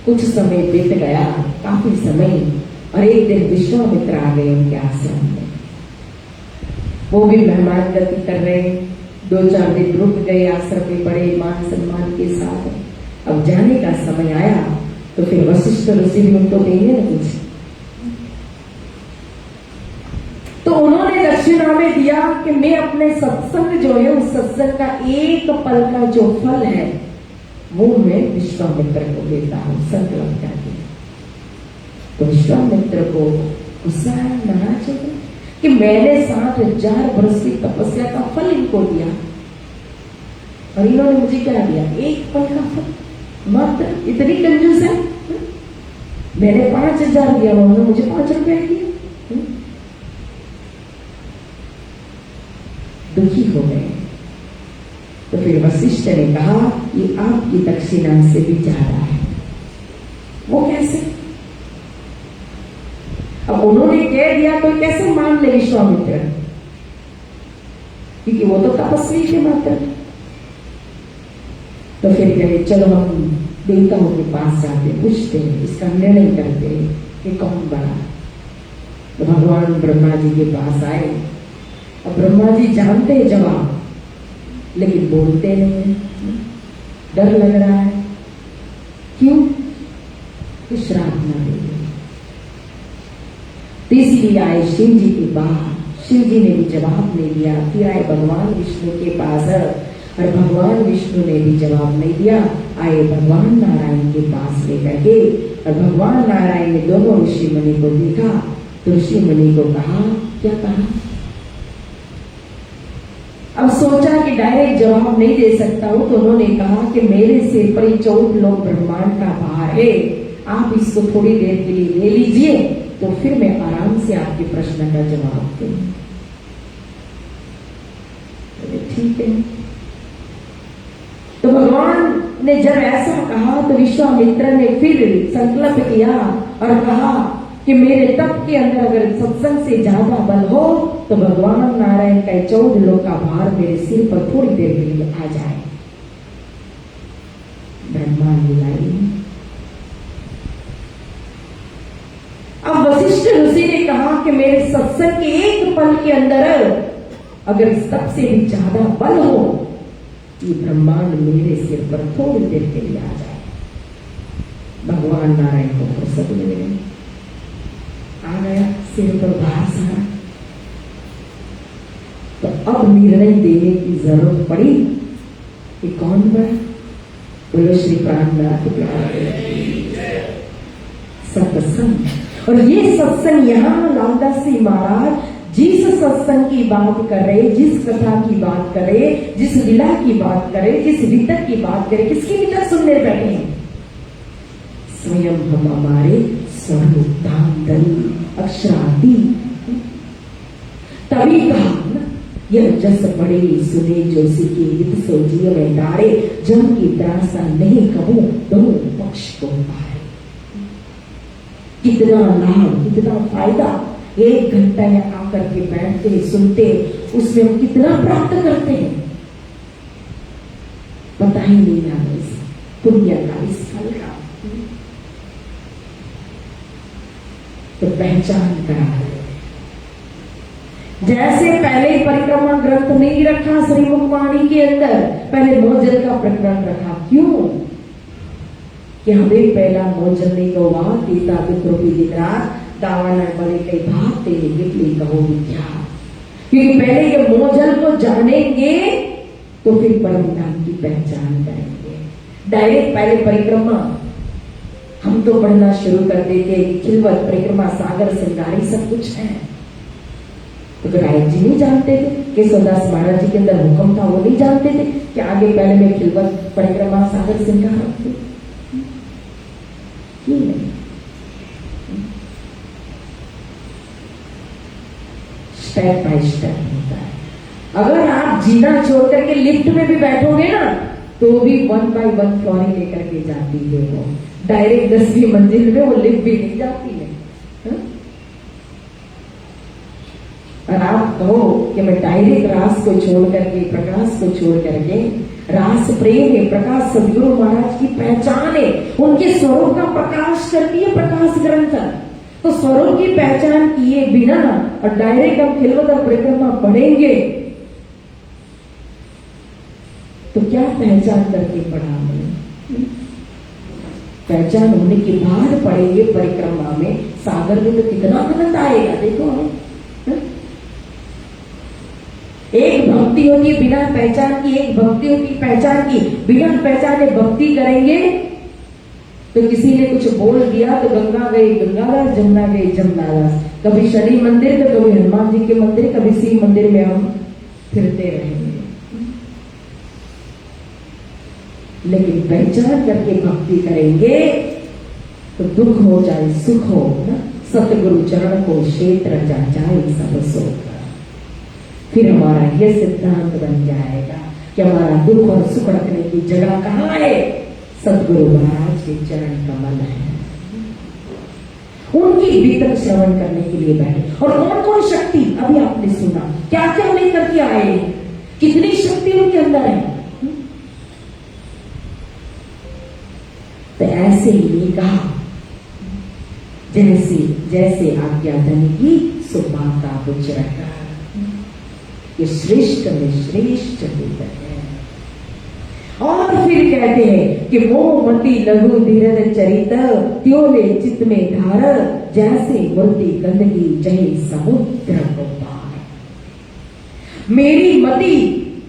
कुछ समय बीत गया, काफी समय, और एक दिन विश्वामित्र आ गए उनके आश्रम में। वो भी मेहमान गति कर रहे, 2-4 दिन रुक गए आश्रम में बड़े मान सम्मान के साथ। अब जाने का समय आया तो फिर वशिष्ठ ऋषि भी उनको देंगे ना कुछ, तो उन्होंने दक्षिणा में दिया कि मैं अपने सत्संग जो है उस सत्संग का एक पल का जो फल है वो मैं विश्वामित्र को देता हूं, संकल्प करके। तो विश्वामित्र को गुस्सा नाराज हो गया कि मैंने 60,000 वर्ष की तपस्या का फल इनको दिया और इन्होंने मुझे क्या दिया? एक पल का फल, मात्र इतनी कंजूस है। मैंने 5,000 दिया, उन्होंने मुझे 5 रुपए दिए। दुखी हो गए। तो फिर वशिष्ठ ने कहा ये आपकी दक्षिणा से भी ज्यादा है। वो कैसे? अब उन्होंने कह दिया तो कैसे मान ले विश्वामित्र, क्योंकि वो तो तपस्वी थे मात्र। तो फिर कहे चलो हम देवताओं के पास जाते, पूछते हैं, इसका निर्णय करते हैं कि कौन बड़ा। तो भगवान ब्रह्मा जी के पास आए। अब ब्रह्मा जी जानते हैं जवाब, लेकिन बोलते नहीं है, डर लग रहा है। क्यों? तो श्राप ना देंगे। तो इसलिए आए शिव जी के पास। शिव जी ने भी जवाब नहीं दिया। फिर आए भगवान विष्णु के पास और भगवान विष्णु ने भी जवाब नहीं दिया। आए भगवान नारायण के पास लेकर के, और भगवान नारायण ने दोनों ऋषि मुनि को देखा। तो ऋषि मुनि को कहा, क्या कहा? अब सोचा कि डायरेक्ट जवाब नहीं दे सकता हूं, तो उन्होंने कहा कि मेरे सिर पर 14 लोग ब्रह्मांड का भार है, आप इसको थोड़ी देर के लिए ले लीजिए, तो फिर मैं आराम से आपके प्रश्न का जवाब दूंगी। ठीक है। तो भगवान ने जब ऐसा कहा तो विश्वामित्र ने फिर संकल्प किया और कहा कि मेरे तप के अंदर अगर सत्संग से ज्यादा बल हो तो भगवान नारायण का 14 लोग का भार मेरे सिर पर थोड़ी देर के लिए आ जाए। ब्रह्मा लीलाई। अब वशिष्ठ ऋषि ने कहा कि मेरे सत्संग के एक पल के अंदर अगर इस तप से भी ज्यादा बल हो, ये ब्रह्मांड मेरे सिर पर थोड़ी देर के लिए आ जाए। भगवान नारायण को फुर्सत मिल गई, आ गया सिर पर भार सारा। तो अब निर्णय देने की जरूरत पड़ी कि कौन बड़ा। बोलो श्री प्राणनाथ सत्संग। और ये सत्संग यहाँ लालदास जी महाराज जिस सत्संग की बात कर रहे, जिस कथा की बात करे, जिस लीला की बात करे, जिस वितक की बात करे, किसकी वितक सुनने बैठे हैं? स्वयं हम हमारे स्वरूप अक्षरादि। तभी कहा यह जस पड़े सुने जो सीखे हित सो जीव में डारे, जम की त्रासा नहीं कहूं दोनों पक्ष को पाए। कितना लाभ, कितना फायदा। 1 घंटा यहाँ आकर के बैठते सुनते, उसमें हम कितना प्राप्त करते हैं पता ही नहीं लगा। इस पुण्य का, इस फल का तो पहचान करा। जैसे पहले परिक्रमा ग्रंथ नहीं रखा श्रीमुखवाणी के अंदर, पहले मोजल का प्रकरण रखा। क्यों? कि हमें पहला मोजने को वाह देता दुख दिन रात दावाना बड़े कई भाग तेरे निकली कहो विद्या। क्योंकि पहले ये मोजल को जानेंगे तो फिर परिणाम की पहचान करेंगे। डायरेक्ट पहले परिक्रमा हम तो पढ़ना शुरू कर देते कि खिलवत परिक्रमा सागर सिंगारी सब कुछ है, तो राय जी नहीं जानते थे, केशवदास महाराज जी के अंदर हुक्म था वो नहीं जानते थे कि आगे पहले में खिलवत परिक्रमा सागर सिंगार रखते नहीं। स्टेप बाय स्टेप होता है। अगर आप जीना छोड़ करके लिफ्ट में भी बैठोगे ना तो भी 1 by 1 फ्लोर ही लेकर के जाती है वो, डायरेक्ट 10वीं मंजिल में वो लिफ्ट भी नहीं जाती है। और आप कहो कि मैं डायरेक्ट रास को छोड़ करके प्रकाश को छोड़ करके, रास प्रेम है, प्रकाश सदगुरु महाराज की पहचान है, उनके स्वरूप का प्रकाश करती है प्रकाश ग्रंथ। तो स्वरूप की पहचान किए बिना और डायरेक्ट हम खिलवत और परिक्रमा पढ़ेंगे तो क्या पहचान करके पढ़ा हमें? पहचान होने के बाद पढ़ेंगे परिक्रमा में, सागर में तो कितना आनंद आएगा। देखो एक भक्ति होती है बिना पहचान की, एक भक्ति होती है पहचान की। बिना पहचाने भक्ति करेंगे तो किसी ने कुछ बोल दिया तो गंगा गई गंगादास, जमुना गई जमुनादास, कभी शनि मंदिर तो कभी हनुमान जी के मंदिर, कभी शिव मंदिर में हम फिरते रहेंगे। लेकिन पहचान करके भक्ति करेंगे तो दुख हो जाए सुख हो ना, सतगुरु चरण को क्षेत्र जा जाए सब सोख। फिर हमारा यह सिद्धांत बन जाएगा कि हमारा दुख और सुख रखने की जगह कहाँ है? सतगुरु महाराज के चरण कमल है। उनकी वितक श्रवण करने के लिए बैठे। और कौन कौन शक्ति अभी आपने सुना, क्या क्या लेकर के आए, कितनी शक्ति उनके अंदर है। तो ऐसे ही कहा जैसे जैसे आज्ञा धन की सुमाता कुछ रखा, ये श्रेष्ठ में श्रेष्ठ भीतर है। और फिर कहते हैं कि मोहमती लघु धीरज चरित त्योले चित्त में धार, जैसे मूर्ति गंदगी जहे समुद्र को पार। मेरी मति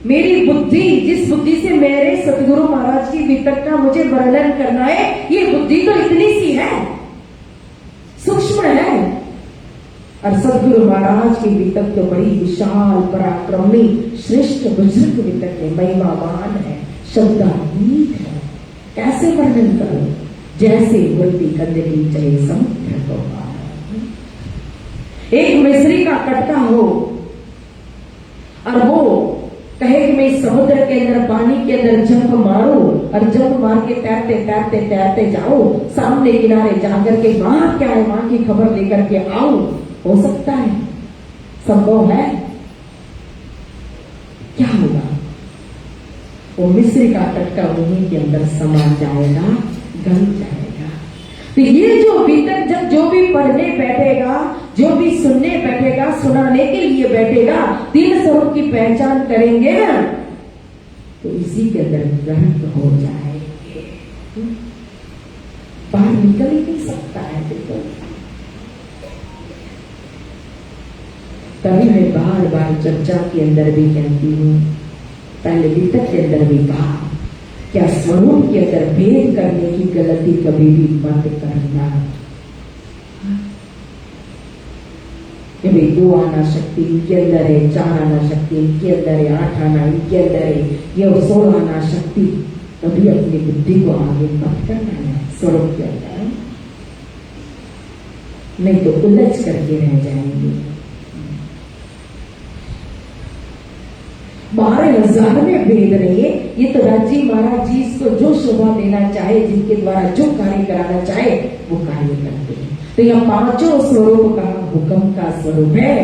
मेरी बुद्धि, जिस बुद्धि से मेरे सतगुरु महाराज की वितक का मुझे वर्णन करना है, ये बुद्धि तो इतनी सी है, सूक्ष्म है। और सतगुरु महाराज की वितक तो बड़ी विशाल पराक्रमी श्रेष्ठ बुजुर्ग वितक है, महिमावान है, शब्दातीत है। कैसे वर्णन करो? जैसे मूर्ति गंदगी चले समुद्र को पार। एक मिस्री का कटका हो और वो कहे कि मैं इस समुद्र के अंदर पानी के अंदर जंप मारूं और जंप मार के तैरते तैरते तैरते जाऊं, सामने किनारे जाकर के वहां क्या है वहां की खबर लेकर के आऊं, हो सकता है? संभव है? क्या होगा? वो मिस्री का कटका उन्हीं के अंदर समा जाएगा, गल जाएगा। तो ये जो भीतर जब जो भी पढ़ने बैठेगा, जो भी सुनने बैठेगा, सुनाने के लिए बैठेगा, तीन स्वरूप की पहचान करेंगे ना, तो इसी के अंदर ग्रंथ हो जाएंगे। बाहर निकल ही नहीं सकता है। देखो तभी मैं बार बार चर्चा के अंदर भी कहती हूँ, पहले वितक के अंदर भी कहा, क्या स्वरूप के अंदर भेद करने की गलती कभी भी मत करना। कि भाई 2 आना शक्ति इनके अंदर है, 4 आना शक्ति इनके अंदर है, 8 आना इनके अंदर है, ये 16 आना शक्ति, कभी अपनी बुद्धि को आगे मत करना है स्वरूप के अंदर, नहीं तो उलझ करके रह जाएंगे। 12,000 में भेद नहीं है। ये तो राजी महाराज जी इसको जो शोभा देना चाहे, जिनके द्वारा जो कार्य कराना चाहे वो कार्य करते हैं। तो यह 5 स्वरूप का हुक्म का स्वरूप है।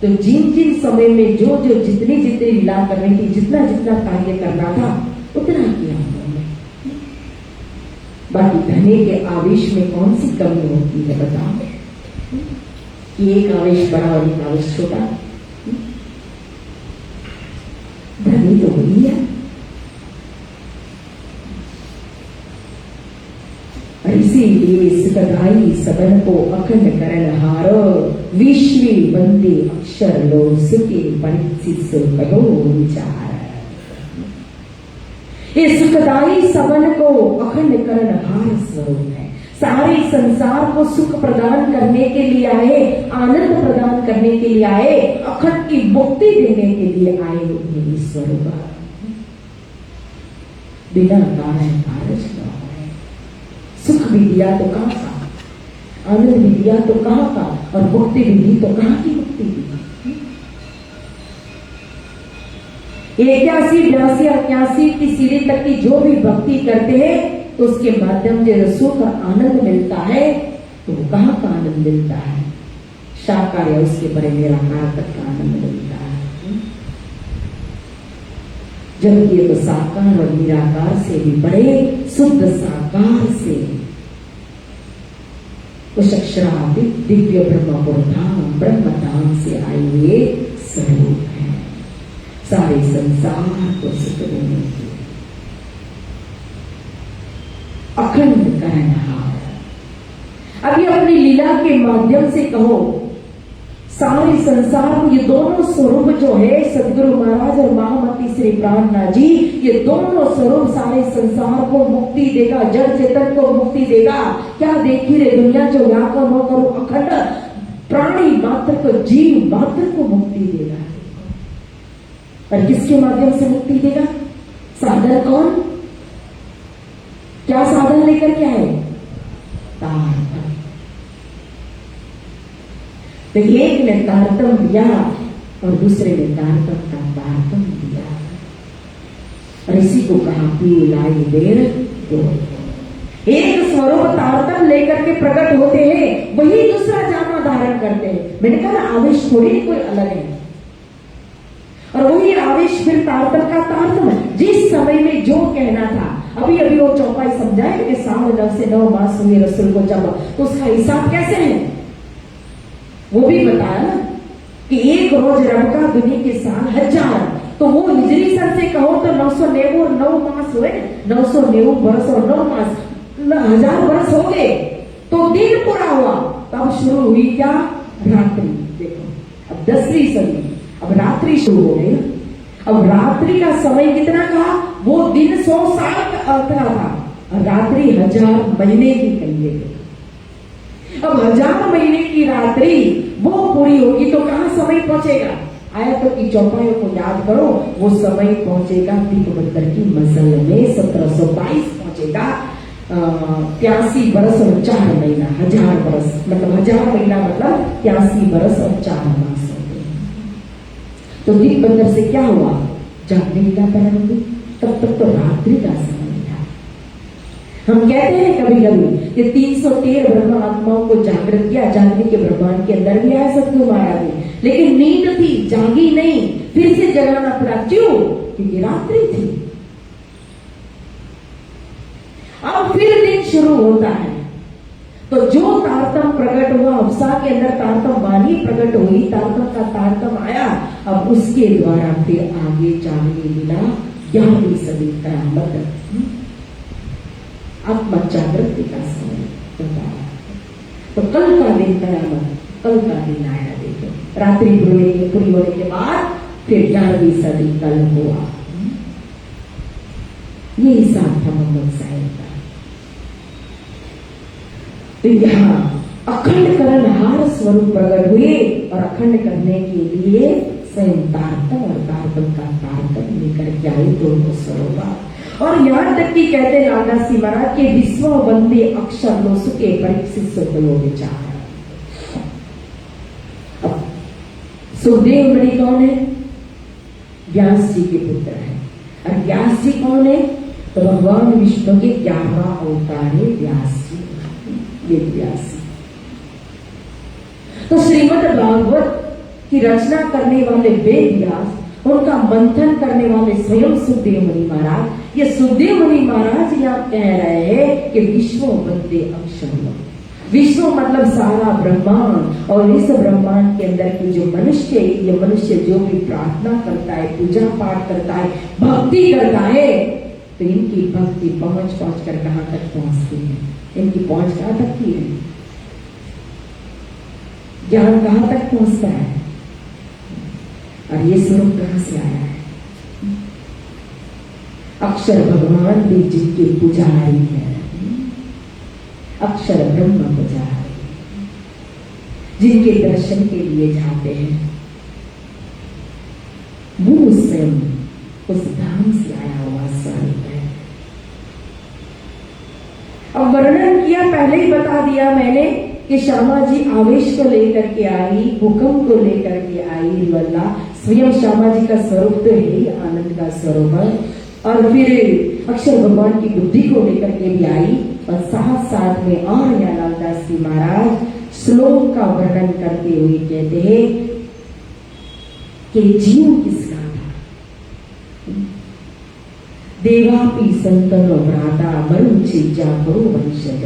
तो जिन जिन समय में जो जो जितनी जितनी लीला करनी थी, जितना जितना कार्य करना था उतना किया उन्होंने। बाकी धने के आवेश में कौन सी कमी होती है बताओ? कि एक आवेश बड़ा और एक आवेश छोटा, धनी तो वही है। सदाई सदन को अखंड करण हारो, विश्वी वंदे अक्षर लो सुखे परिचित कहो विचार। ये सुखदाई सबन को अखंड करण हार स्वरूप है। सारे संसार को सुख प्रदान करने के लिए आए, आनंद प्रदान करने के लिए आए, अखंड की मुक्ति देने के लिए आए मेरी स्वरूप। बिना कारण कारज न है। सुख भी दिया तो कहां का, आनंद भी दिया तो कहां का, और मुक्ति भी दी तो कहां की मुक्ति दी। 81, 82, 81 की सीढ़ी तक की जो भी भक्ति करते हैं तो उसके माध्यम से जो सुख और आनंद मिलता है तो वो कहां का आनंद मिलता है, साकार या उसके परे निराकार तक का आनंद मिलता है। जबकि ये तो साकार और निराकार से भी बड़े शुद्ध साकार से उस अक्षरादि दिव्य ब्रह्म धाम से आए हुए स्वरूप है, सारे संसार को सुख देने के अखंड करणहार। अभी अपनी लीला के माध्यम से कहो सारे संसार में ये दोनों स्वरूप जो है सदगुरु महाराज और महामती श्री प्राणनाथ जी, ये दोनों स्वरूप सारे संसार को मुक्ति देगा, जड़ चेतन को मुक्ति देगा। क्या देखी रे दुनिया जो व्याकुल हो करो अखंड प्राणी मात्र को, जीव मात्र को मुक्ति देगा। और किसके माध्यम से मुक्ति देगा? साधन कौन? क्या साधन लेकर के आए? तारतम। तो एक ने तारतम दिया और दूसरे ने तारतम का तारतम दिया, और इसी को कहा पी लाई देर दो। एक स्वरूप तारतम लेकर के प्रकट होते हैं, वही दूसरा जामा धारण करते हैं। मैंने कहा आवेश थोड़ी कोई अलग है, और वही आवेश फिर तारतम का तारतम है। जिस समय में जो कहना था, अभी अभी वो चौपाई समझाए कि 9 से 9 मास हुए रसूल को जब, तो उसका हिसाब कैसे है वो भी बताया ना कि एक रोज रब का दुनिया के साल 1000, तो वो हिजरी सन से कहो तो 990 और 9 मास हुए, 990 बरस और 9 मास, 1000 बरस हो गए, तो दिन पूरा हुआ। तब शुरू हुई क्या? रात्रि। देखो अब 10वीं सदी, अब रात्रि शुरू हो गई। अब रात्रि का समय कितना कहा? वो दिन 100 साल का था, और रात्रि 1000 महीने की कहिए। अब 1000 महीने की रात्रि वो पूरी होगी तो कहां समय पहुंचेगा? आयतों की चौपाइयों को याद करो, वो समय पहुंचेगा दीपबंदर की मजल में 1722 पहुंचेगा। 83 बरस और 4 महीना, 1000 बरस मतलब 1000 महीना मतलब 83 बरस और 4 मास हो गए। तो दीपबंदर से क्या हुआ? जागने का प्रारंभ हुई, तब तक तो रात्रि का समय था। हम कहते हैं कभी कभी कि 313 ब्रह्म आत्माओं को जागृत किया, जागने के ब्रह्मांड के अंदर भी आया सतगुरु महाराज ने, लेकिन नींद थी, जागी नहीं, फिर से जगाना पड़ा। क्यों? क्योंकि रात्रि थी। अब फिर दिन शुरू होता है, तो जो तारतम प्रकट हुआ, अवसा के अंदर तारतम वाणी प्रकट हुई, तारतम का तारतम आया। अब उसके द्वारा फिर आगे जागने मिला 11वीं सदी करामत, आत्मा जागृति का समय बताया। तो कल का दिन करामत, कल का दिन आया। देखो रात्रि पूरी होने के बाद फिर 11वीं सदी कल हुआ। ये हिसाब था मोहम्मद साहिब का। तो यहाँ अखंड करणहार स्वरूप प्रकट हुए, और अखंड करने के लिए स्वयं तारतम और तारतम का तारतम लेकर के आए दोनों स्वरूप। और यहाँ तक कि कहते रामदास जी महाराज के विश्व वंदे अक्षर लो सुखे परीक्षित सुखलो विचार। अब सुखदेव मुनि कौन है? व्यास जी के पुत्र है। और व्यास जी कौन है? तो भगवान विष्णु के 11वां अवतार है व्यास जी, वेद व्यास। तो श्रीमद् भागवत की रचना करने वाले वेद व्यास, उनका मंथन करने वाले स्वयं सुखदेव मुनि महाराज। ये सुखदेव मुनि महाराज यहाँ कह रहे हैं कि विश्व वंदे अक्षर। विश्व मतलब सारा ब्रह्मांड, और इस ब्रह्मांड के अंदर की जो मनुष्य, ये मनुष्य जो भी प्रार्थना करता है, पूजा पाठ करता है, भक्ति करता है, तो इनकी भक्ति पहुंच पहुंच कर कहां तक पहुंचती है, इनकी पहुंच कहां तक की है, ज्ञान कहां तक पहुंचता है, और ये स्वरूप कहां से आया है। अक्षर भगवान भी जिनके पुजारी है, अक्षर ब्रह्म पुजारी, जिनके दर्शन के लिए जाते हैं, वो स्वयं उस धाम से आया हुआ स्वरूप है। अब वर्णन किया, पहले ही बता दिया मैंने कि श्यामा जी आवेश को लेकर के आई, भूकंप को लेकर के आई, रिवल्ला स्वयं श्यामा जी का स्वरूप तो है ही आनंद का स्वरूप है। और फिर अक्षर भगवान की बुद्धि को लेकर के भी आई, और साथ साथ में और ज्ञानलाल दास जी महाराज श्लोक का वर्णन करते हुए कहते हैं कि जीव किसका था, देवापि संतनो भ्राता मरुचिजा करो वंशज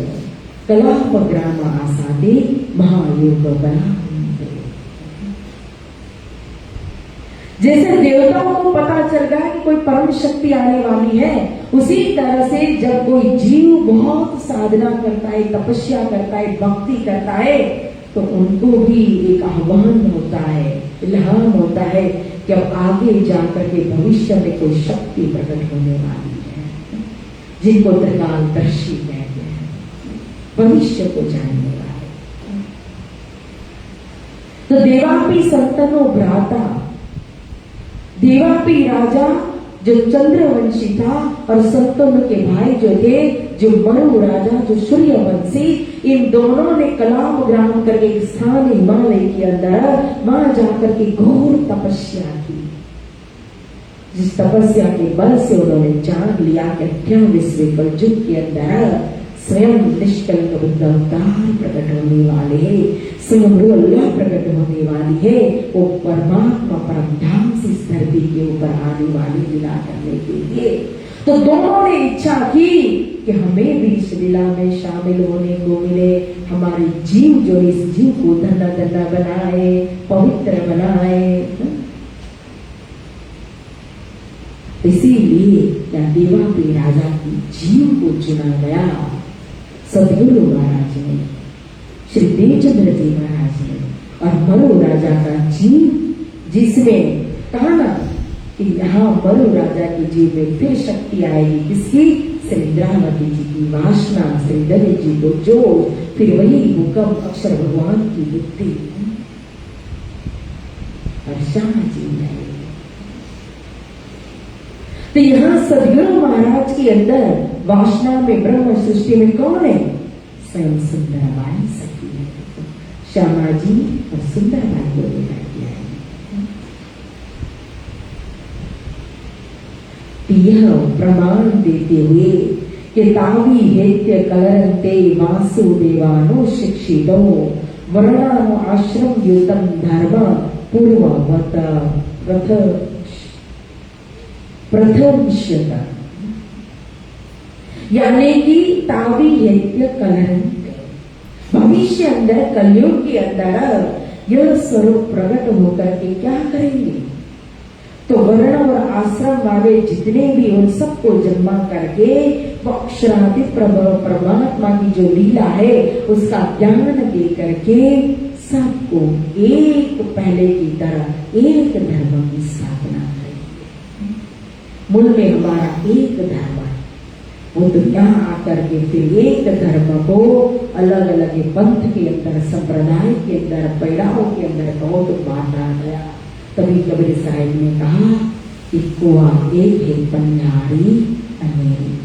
कलाप ग्राम आसादे महायोग बना। जैसे देवताओं को पता चल गया कि कोई परम शक्ति आने वाली है, उसी तरह से जब कोई जीव बहुत साधना करता है, तपस्या करता है, भक्ति करता है, तो उनको भी एक आह्वान होता है, इल्हाम होता है कि अब आगे जाकर के भविष्य में कोई शक्ति प्रकट होने वाली है, जिनको त्रिकालदर्शी कहते हैं, भविष्य को जानने वाले। तो देवापि संतनो भ्राता, देवापि राजा जो चंद्रवंशी था, और संतन के भाई जो थे, जो मनु राजा, जो सूर्यवंशी, इन दोनों ने कलाम ग्राम करके एक स्थान हिमालय के अंदर वहां जाकर के घोर तपस्या की, जिस तपस्या के बल से उन्होंने जान लिया कि 28वें कलयुग के अंदर स्वयं निष्कलंक बुद्ध अवतार प्रकट होने वाले है, स्वयं अल्लाह प्रकट होने वाली है, वो परमात्मा परम धाम से इस धरती के ऊपर आने वाली लीला करने के लिए। तो दोनों ने इच्छा की कि हमें भी इस लीला में शामिल होने को मिले, हमारे जीव जो इस जीव को धन्ना धन्ना बनाए, पवित्र बनाए। इसीलिए क्या देवापि राजा की जीव को चुना गया, सदगुरु महाराज ने, श्री देवचंद्र जी महाराज ने, और मरु राजा का जीव, जिसमें कहा ना कि यहाँ मरु राजा के जीव में फिर शक्ति आएगी, किसकी, श्री इंद्रावती जी की वासना, श्री दलित जी को जो, फिर वही भूकंप अक्षर भगवान की बुद्धि, और श्यामा जी ने। तो यहाँ सदगुरु महाराज के अंदर वासना में, ब्रह्म सृष्टि में कौन है, स्वयं सुंदरबाई सखी है, श्यामा जी और सुंदरबाई को लेकर के आए। यह प्रमाण देते हुए कि तावी हेत्य कलरंते वासुदेवानो शिक्षितो वर्णानो आश्रम युतम धर्म पूर्ववत प्रथम यानी कि तावी यज्ञ कलरंते, भविष्य अंदर कलयुग के अंदर यह स्वरूप प्रकट होकर के क्या करेंगे, तो वर्ण और आश्रम वाले जितने भी उन सबको जन्मा करके वो अक्षरातीत परमात्मा की जो लीला है उसका ज्ञान दे करके सबको एक पहले की तरह एक धर्म की स्थापना करेंगे। मूल में हमारा एक धर्म है, वो तो यहाँ आकर के फिर एक धर्म को अलग अलग पंथ के अंदर, संप्रदाय के अंदर, पैड़ाओं के अंदर कहो तो बांटा गया। तभी कबीर साहिब ने कहा कि कुआ एक है पंजारी अनेक,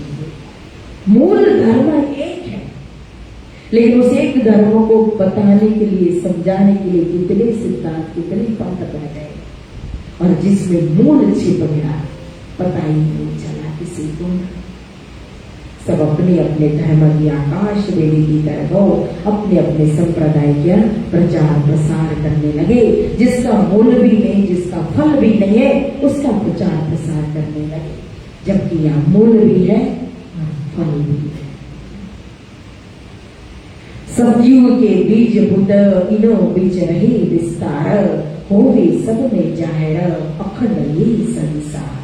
मूल धर्म एक है, लेकिन उस एक धर्म को बताने के लिए, समझाने के लिए कितने सिद्धांत, कितने पंथ बन गए, और जिसमें मूल छिप गया पता ही नहीं चला किसी को। सब अपने अपने धर्म की आकाश देवी की तरफ अपने अपने संप्रदाय का प्रचार प्रसार करने लगे, जिसका मूल भी नहीं, जिसका फल भी नहीं है, उसका प्रचार प्रसार करने लगे, जबकि यहाँ मूल भी है और फल भी है। सब्जियों के बीज बुद इनो बीज रही विस्तार, होवे सब में जाहिर अखंड ये संसार।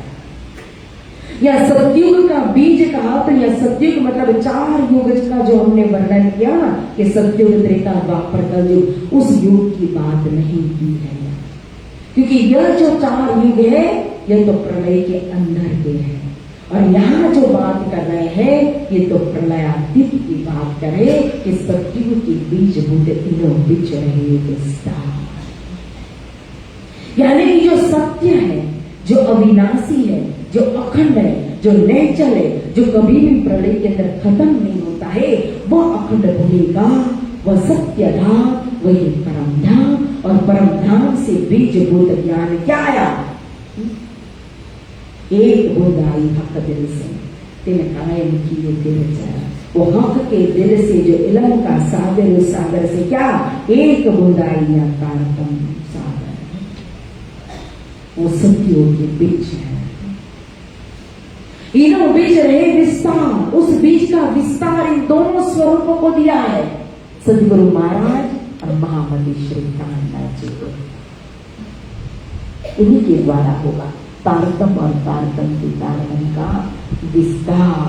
या सतयुग का बीज कहा तो यह सतयुग मतलब 4 युग का जो हमने वर्णन किया ना, कि सतयुग, त्रेता, द्वापर, कलयुग, उस युग की बात नहीं की है, क्योंकि यह जो 4 युग है यह तो प्रलय के अंदर के है, और यहाँ जो बात कर रहे हैं ये तो प्रलयातीत की बात करे कि सतयुग की बीज बुद्ध इनो बिच रहे विस्तार, यानी कि जो सत्य है, जो अविनाशी है, जो अखंड है, जो नेचर है, जो कभी भी प्रलय के अंदर खत्म नहीं होता है, वह अखंड रहेगा, वह सत्य धाम, वही परम धाम, और परम धाम से बीज बुद्ध ज्ञान क्या आया, एक बूंद आई हक दिल से, तिन कायम किए दिल जरा, वो हक के दिल से जो इल्म का सागर, उस सागर से क्या एक बूंद आई अकारतम सागर, वो सत्यों के बीच है, इन्हों बीज रहे विस्तार, उस बीज का विस्तार इन दोनों स्वरूपों को दिया है सदगुरु महाराज और महामती श्री कान्हा जी को, इन्हीं के द्वारा होगा तारतम और तारतम के तारतम का विस्तार,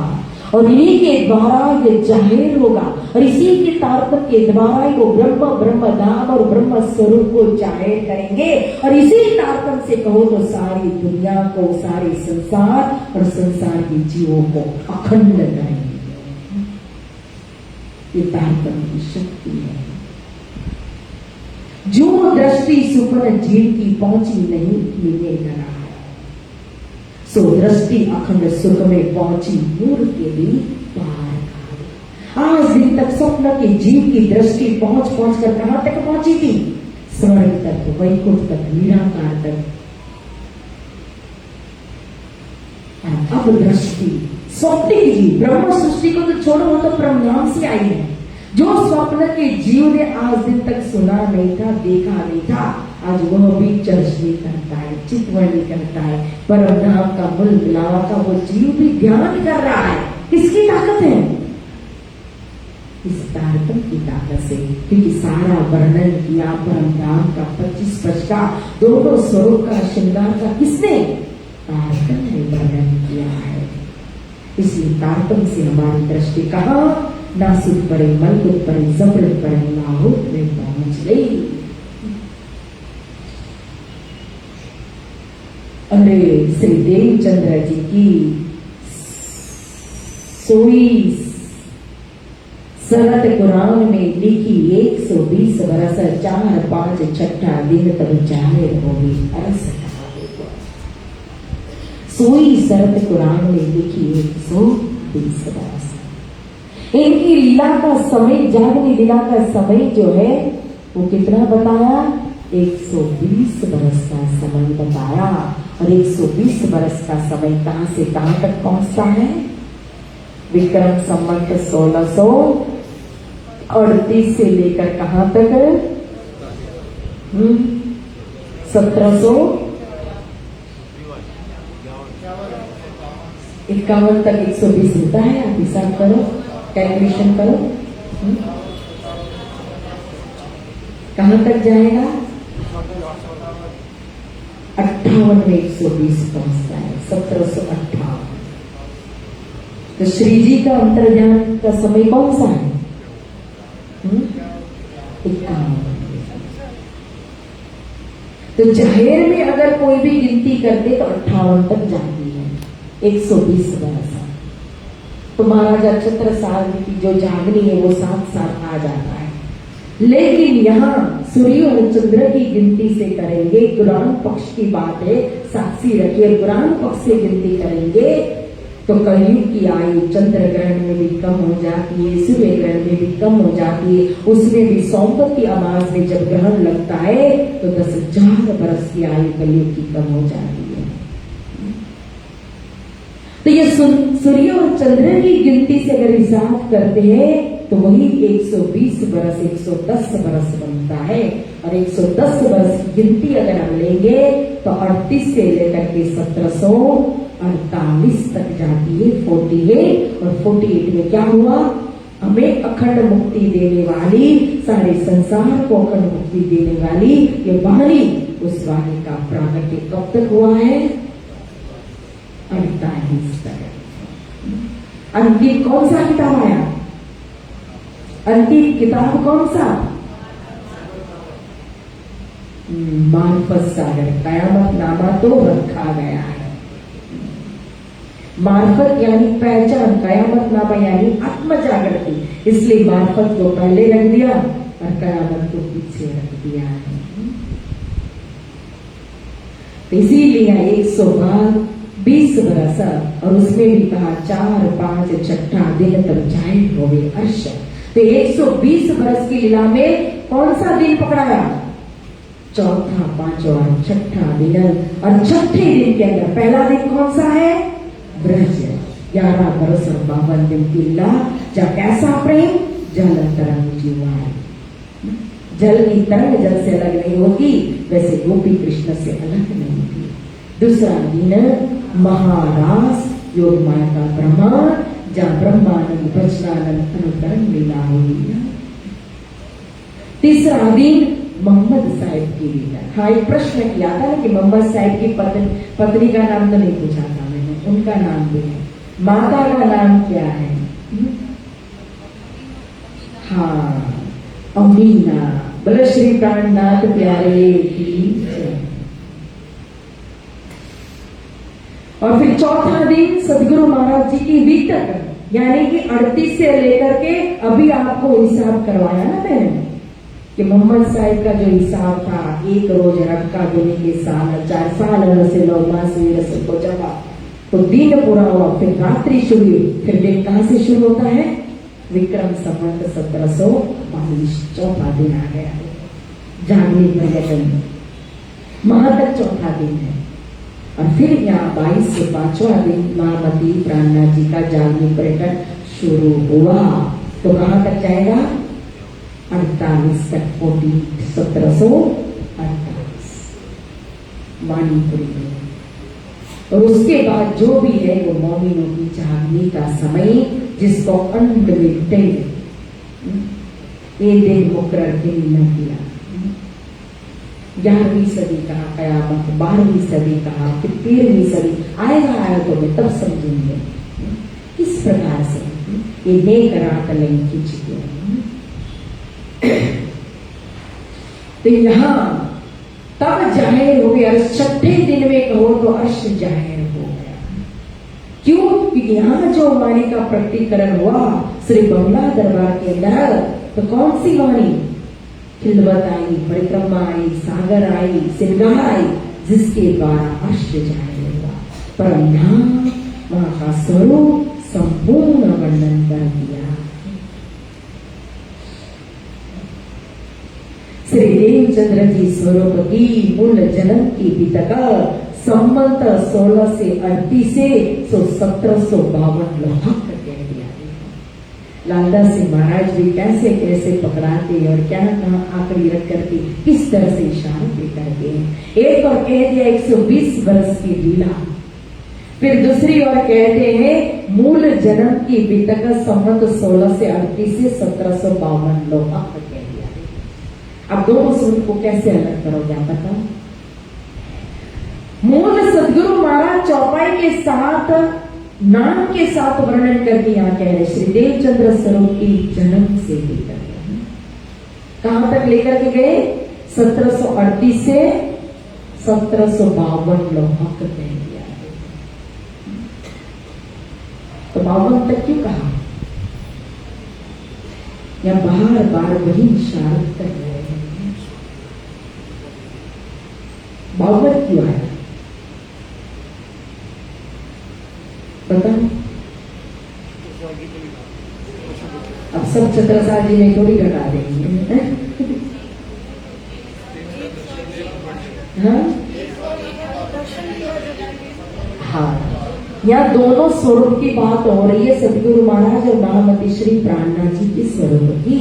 और इन्हीं के द्वारा ये जाहिर होगा, और इसी के तारतम के द्वारा ही वो ब्रह्म, ब्रह्म धाम और ब्रह्म स्वरूप को जाहिर करेंगे, और इसी तारतम से कहो तो सारी दुनिया को, सारे संसार और संसार के जीवों को अखंड करेंगे। ये तारतम की शक्ति है, जो दृष्टि सुपन जीव की पहुंची नहीं मिले करा, सो दृष्टि अखंड सुख में पहुंची नूर के भी पार। आज दिन तक स्वप्न के जीव की दृष्टि पहुंच पहुंच कर कहां तक पहुंची थी, स्वर्ग तक, वैकुंठ तक, निराकार तक। अब दृष्टि स्वप्न की जीव, ब्रह्म सृष्टि को तो छोड़ो, वो तो ब्रह्मांड से आई है, जो स्वप्न के जीव ने आज दिन तक सुना नहीं था, देखा नहीं था, आज वह भी चर्चनी करता है, चितवनी करता है, परम धाम का मूल मिलावा का वो जीव भी ध्यान कर रहा है। किसकी ताकत है? इस तारतम की ताकत से, क्योंकि सारा वर्णन किया परम धाम का 25 पच का, दोनों स्वरूप का, श्रृंगार का किसने? तारतम ने वर्णन किया है। इसलिए तारतम से हमारी दृष्टि कहा, नासिक पड़े, मलकुट पड़े, जबरत पड़े, लाहौर में पहुंच गई। अरे श्री देवचंद्र जी की सोई सरत कुरान में लिखी 120 वर्ष 4, 5, 6 दिन तब जाहिर होगी अरस। सोई सरत कुरान में लिखी 120 वर्ष, इनकी लीला का समय, जागनी लीला का समय जो है वो कितना बताया? 120 बरस का समय बताया। और 120 बरस का समय कहां से कहां तक पहुंचता है? विक्रम संवत 1638 से लेकर कहां तक? 1751 तक 120 होता है। आप हिसाब करो, कैलकुलेशन करो, कहां तक जाएगा? 58 में 120 पहुंचता है, 1758। तो श्री जी का अंतर्ज्ञान का समय कौन सा है? 51। तो जाहिर में अगर कोई भी गिनती कर दे तो 58 तक जाती है, 120 वर्ष। तो महाराजा छत्र साल की जो जागनी है वो 7 साल आ जाता है। लेकिन यहाँ सूर्य और चंद्र की गिनती से करेंगे, कुरान पक्ष की बात है, साक्षी रखिए, कुरान पक्ष से गिनती करेंगे तो कलयुग की आयु चंद्र ग्रहण में भी कम हो जाती है, सूर्य ग्रहण में भी कम हो जाती है। उसमें भी सोमवत की अमास में जब ग्रहण लगता है तो 10,000 वर्ष की आयु कलयुग की कम हो जाती है। तो ये सूर्य और चंद्र की गिनती से अगर हिसाब करते हैं तो वही 120 बरस 110 बरस बनता है। और 110 बरस की गिनती अगर हम लेंगे तो 38 से लेकर के 1748 तक जाती है, 48। और 48 में क्या हुआ? हमें अखंड मुक्ति देने वाली, सारे संसार को अखंड मुक्ति देने वाली ये वाणी, उस वाणी का प्राकट्य कब तक हुआ है? 48 तक। अंतिम कौन सा किताब आया? अंतिम किताब कौन सा? मार्फत सागर, कयामत नामा तो रखा गया है। मार्फत यानी पहचान, कयामत नामा यानी आत्म जागृति, इसलिए मार्फत को पहले रख दिया और कयामत को पीछे रख दिया है। इसीलिए 120 बरस और उसमें भी कहा 4, 5, 6 दिन तक जाए होवे अर्श। तो 120 बरस की लीला में कौन सा दिन पकड़ाया? चौथा, पांचवा, छठा दिन। और छठे दिन के अंदर पहला दिन कौन सा है? ब्रज। 11 बरस और 52 दिन की लीला। जब कैसा प्रेम? जल तरंग जीवार। जल की तरंग जल से अलग नहीं होती, वैसे गोपी कृष्ण से अलग नहीं थी। दूसरा दिन महारास, योग माया का ब्रह्मांड, जहाँ ब्रह्मानंद वचनानंद अनुकरण लीला हुई। तीसरा दिन मोहम्मद साहिब की लीला। हाँ, एक प्रश्न किया था ना कि मोहम्मद साहिब की पत्नी का नाम तो नहीं पूछा था मैंने, उनका नाम भी है। माता का नाम क्या है? हाँ, अमीना। बोलो श्री प्राणनाथ प्यारे की जय। और फिर चौथा दिन सदगुरु महाराज जी की बीतक, यानी कि 38 से लेकर के अभी आपको हिसाब करवाया ना मैंने कि मोहम्मद साहिब का जो हिसाब था, 1 रोज रखा देने के साल 4 साल से 9 मास रसों को जमा, तो दिन पूरा हुआ, फिर रात्रि शुरू हुई। फिर दिन कहां से शुरू होता है? विक्रम संवत 1722, चौथा दिन आ गया। जागनी पर्यटन महातक चौथा दिन है। और फिर यहाँ 22 से 5वां दिन महामती प्राणनाथ जी का जागनी पर्यटन शुरू हुआ। तो कहां तक जाएगा? 48 तक, 1748 वाणीपुरी में। और उसके बाद जो भी है वो मौमिनों की जागने का समय, जिसको अंत में ये दिन मुकर्रर दिन न किया। 11वीं सदी कहा कयामत, 12वीं सदी कहा, फिर 13वीं सदी आएगा तो मैं तब समझेंगे किस प्रकार से ये नेक रात नहीं खींच गया। तो यहां तब जाहिर हो गया, छठे दिन में कहो तो अर्श जाहिर हो गया। क्यों? क्योंकि यहाँ जो वाणी का प्रकटीकरण हुआ श्री बंगला दरबार के अंदर, तो कौन सी वाणी? खिलवत आई, परिक्रमा आई, सागर आई, सिंगार आई, जिसके द्वारा अर्श जाहिर हुआ। पर यहाँ वहां का स्वरूप संपूर्ण वर्णन कर दिया। श्री देवचंद्र जी स्वरूप की मूल जन्म की बीतका संवत 16 से 38 से 1752 लोहाक कह दिया। लालदास सिंह महाराज भी कैसे कैसे पकड़ाते और क्या कहा आखिरी रख करके किस तरह से इशारों पे करते हैं। एक और कह दिया 120 वर्ष की लीला, फिर दूसरी ओर कहते हैं मूल जन्म की बीतक संवत 16 से 38 से 1752 लोहाक कह दिया। अब दोनों सूत्र को कैसे अलग करोगे आप बताओ? मूल सदगुरु महाराज चौपाई के साथ नाम के साथ वर्णन करके यहाँ कह रहे श्री देवचंद्र स्वरूप की जन्म से लेकर कहां तक लेकर के गए? 1738 से 1752 लोहाक कह दिया। तो 52 तक क्यों कहा? या बार बार वही इशारत कर रहे हैं। 52 क्यों आया बताओ? अब सब छत्रसाल जी में थोड़ी घटा देंगे। हाँ हाँ, यहाँ दोनों स्वरूप की बात हो रही है, सदगुरु महाराज और महामती श्री प्राणनाथ जी के स्वरूप की।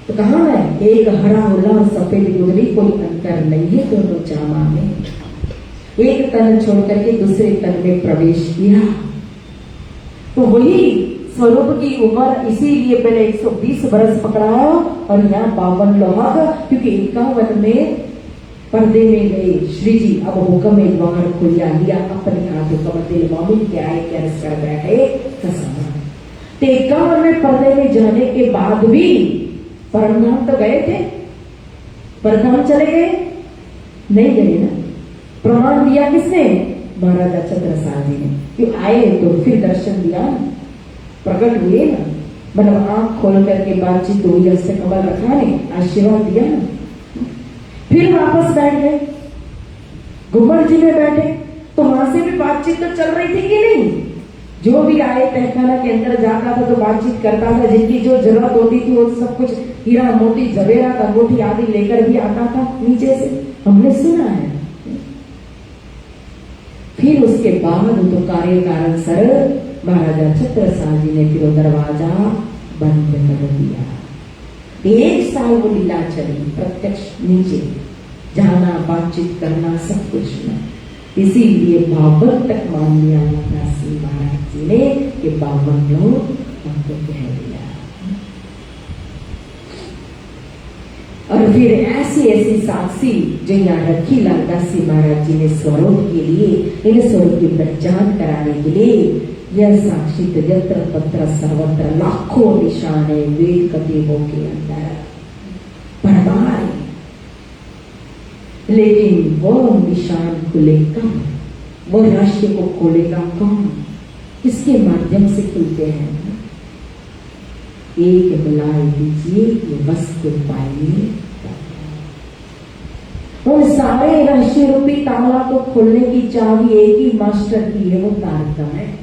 तो कहा है एक हरा होला और सफेद गुजरी, कोई अंतर नहीं है दोनों जामा में। एक तन छोड़ करके दूसरे तन में प्रवेश किया, तो वही स्वरूप की उम्र इसीलिए पहले 120 बरस पकड़ाया और यहाँ 52 लोहाक, क्योंकि 51 में पर्दे में गए श्री जी, अब हुक्म द्वार खुलिया, लिया अपने हाथों कमतिल मोमिन के आए के अर्ज कर बैठे कसम। ते कमर में पर्दे में जाने के बाद भी परमधाम तो गए थे, परमधाम चले गए नहीं गए ना। प्रमाण दिया किसने? महाराजा छत्रसाल जी ने। क्यों आए तो फिर दर्शन दिया, प्रकट हुए ना, मतलब आंख खोल करके बातचीत हुई, हस्त कमल रखा ने, आशीर्वाद दिया ना, फिर वापस बैठ गए घुमर जी में बैठे। तो वहां से भी बातचीत तो चल रही थी कि नहीं? जो भी आए तहखाना के अंदर जाता था तो बातचीत करता था, जिनकी जो जरूरत होती थी वो सब कुछ हीरा मोती जवेरात अंगूठी आदि लेकर भी आता था नीचे से, हमने सुना है। फिर उसके बाद तो कार्य कारण सर महाराजा छत्रसाल जी ने फिर वो दरवाजा बंद कर दिया। 1 साल वो लीला चली, प्रत्यक्ष नीचे जाना, बातचीत करना, सब कुछ में। इसीलिए 52 तक मान लिया दासी महाराज जी ने कि 52 लोग हमको कह दिया। और फिर ऐसी ऐसी साक्षी जो यहाँ रखी लालदासी महाराज जी ने स्वरूप के लिए, इन स्वरूप की पहचान कराने के लिए यह साक्षी तो यत्र तत्र सर्वत्र लाखों निशान है वेद कदेवों के अंदर परमार। लेकिन वो निशान खुलेगा, वो राष्ट्र को खोलेगा कौन? किसके माध्यम से खुलते हैं? एक बुलाए दीजिए, ये वस्तु पाइए। उन सारे रहस्य रूपी ताला को खोलने की चाबी एक ही मास्टर की है, वो तारतम है।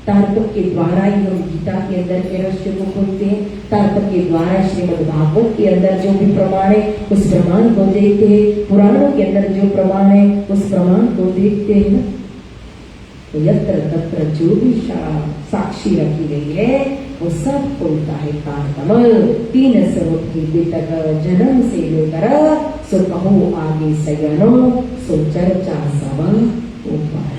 तारतम के द्वारा ही हम गीता के अंदर के रहस्य को खोलते हैं। तारतम के द्वारा श्रीमद् भागवत के अंदर जो भी प्रमाण है उस प्रमाण को देखते हैं। पुराणों के अंदर जो प्रमाण है उस प्रमाण को देखते हैं। तो यत्र तत्र जो भी साक्षी रखी गई है वो सब बोलता है तारतम। 3 स्वरूप की बेतक जन्म से लेकर सो कहो आगे सयनो, सो चर्चा सब ऊपर।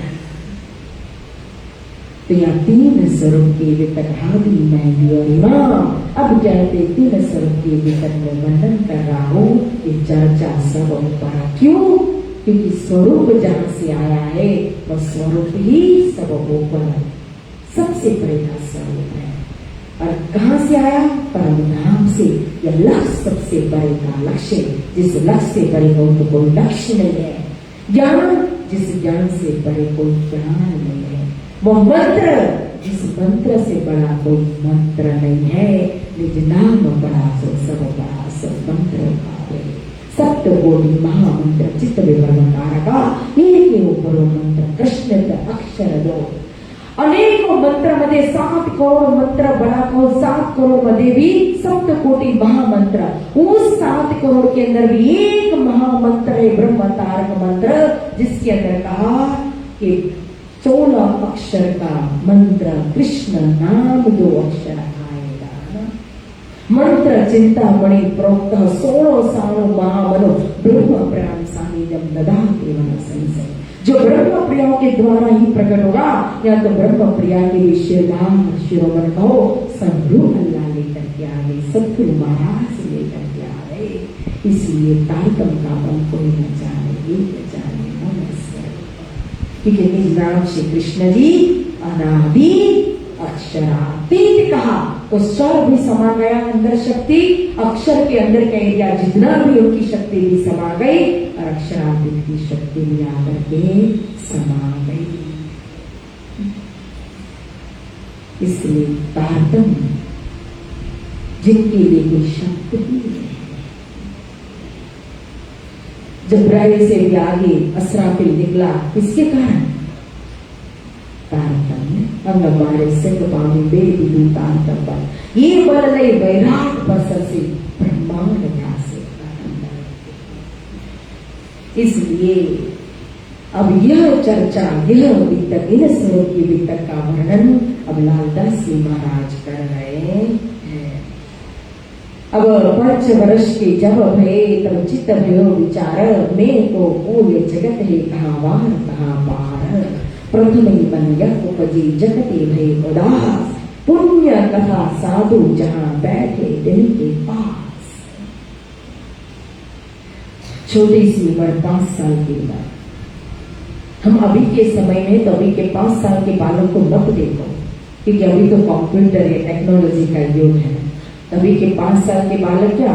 तो यहाँ 3 स्वरूप की बेतक हादी मैं और इमाम। अब कहते 3 स्वरूप की बेतक में वर्णन कर रहा हूँ कि चर्चा सब ऊपर। क्यों? क्योंकि स्वरूप जहां से आया है वह स्वरूप ही सब ऊपर सबसे बड़े का स्वरूप है। और कहां से आया? परम धाम से। यह लक्ष्य सबसे बड़े का लक्ष्य, जिस लक्ष्य से बड़े हो तो कोई लक्ष्य नहीं है। ज्ञान, जिस ज्ञान से बड़े कोई ज्ञान नहीं है। वो मंत्र, जिस मंत्र से बड़ा कोई मंत्र नहीं है। निज नाम बड़ा सो सब बड़ा सो मंत्र सप्त कोटि महामंत्र चित्त विवरण कारक एक उपरो मंत्र कृष्ण अक्षर दो। अनेकों मंत्र मध्ये 7 करोड़ मंत्र बड़ा को 7 करोड़ मध्ये भी सप्त कोटि महामंत्र। उस 7 करोड़ के अंदर भी एक महामंत्र है ब्रह्म तारक मंत्र, जिसके अंदर कहा कि 16 अक्षर का मंत्र कृष्ण नाम 2 अक्षर आएगा। मंत्र चिंतामणि प्रोक्त 16 सारो महामनो ब्रह्म प्रियम सानिध्यम ददाति मनसंसे। जो ब्रह्म प्रिया के द्वारा ही प्रकट होगा, या तो ब्रह्म प्रिया के लिए शिरोमणि कहो संभ्रू अल्लाह लेकर के आ गए, सतगुरु महाराज लेकर के आ गए। इसलिए तारतम का बल कोई न जाने, एक जाने नमस्कार। क्योंकि निज नाम से कृष्ण जी अनादि अक्षरातीत कहा तो स्वर भी समा गया अंदर शक्ति, अक्षर के अंदर कह दिया जितना भी उनकी शक्ति भी समा गई, और अक्षरातीत की शक्ति भी आकर के समा गई। इसलिए तारतम जिनके लिए कोई शब्द ही नहीं। जब्राइल से भी आगे असराफिल निकला, किसके कारण? तारतम अंगमारे से पानी बेटी दू तारतम ये बल ले वैराट बसर से ब्रह्मांड ध्यासे। इसलिए अब यह चर्चा, यह वितक, इन स्वरूप की वितक का वर्णन अब लालदास जी महाराज कर रहे हैं। अब 5 वर्ष के जब भये तब चित्त भयो विचार, में तो पूरे जगत है कहाँ वार कहाँ पार। प्रथम बन यह उपजी जगते भय उदास, पुण्य कथा साधु जहां बैठे दिल के पास। छोटी सी उम्र 5 साल की उम्र। हम अभी के समय में तो अभी के 5 साल के बालक को मत देखो, क्योंकि अभी तो कंप्यूटर या टेक्नोलॉजी का युग है। अभी के 5 साल के बालक क्या,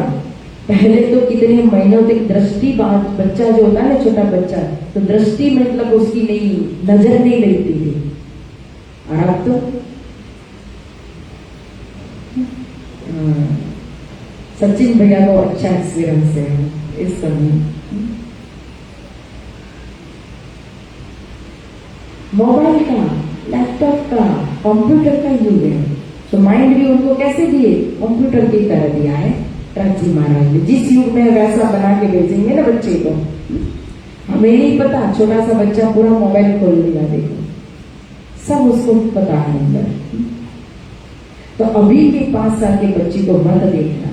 पहले तो कितने महीनों तक दृष्टि बच्चा जो होता है ना, छोटा बच्चा, तो दृष्टि मतलब उसकी नहीं, नजर नहीं मिलती थी। और अब तो सचिन भैया को अच्छा एक्सपीरियंस है इस समय। मोबाइल का, लैपटॉप का, कंप्यूटर का युग है, तो माइंड भी उनको कैसे दिए, कंप्यूटर की तरह दिया है राज जी महाराज ने। जिस युग में वैसा बना के भेजेंगे ना बच्चे को, हमें नहीं पता, छोटा सा बच्चा पूरा मोबाइल खोल लिया, देखो सब उसको पता है अंदर। तो अभी के 5 साल के बच्चे को मत देखना।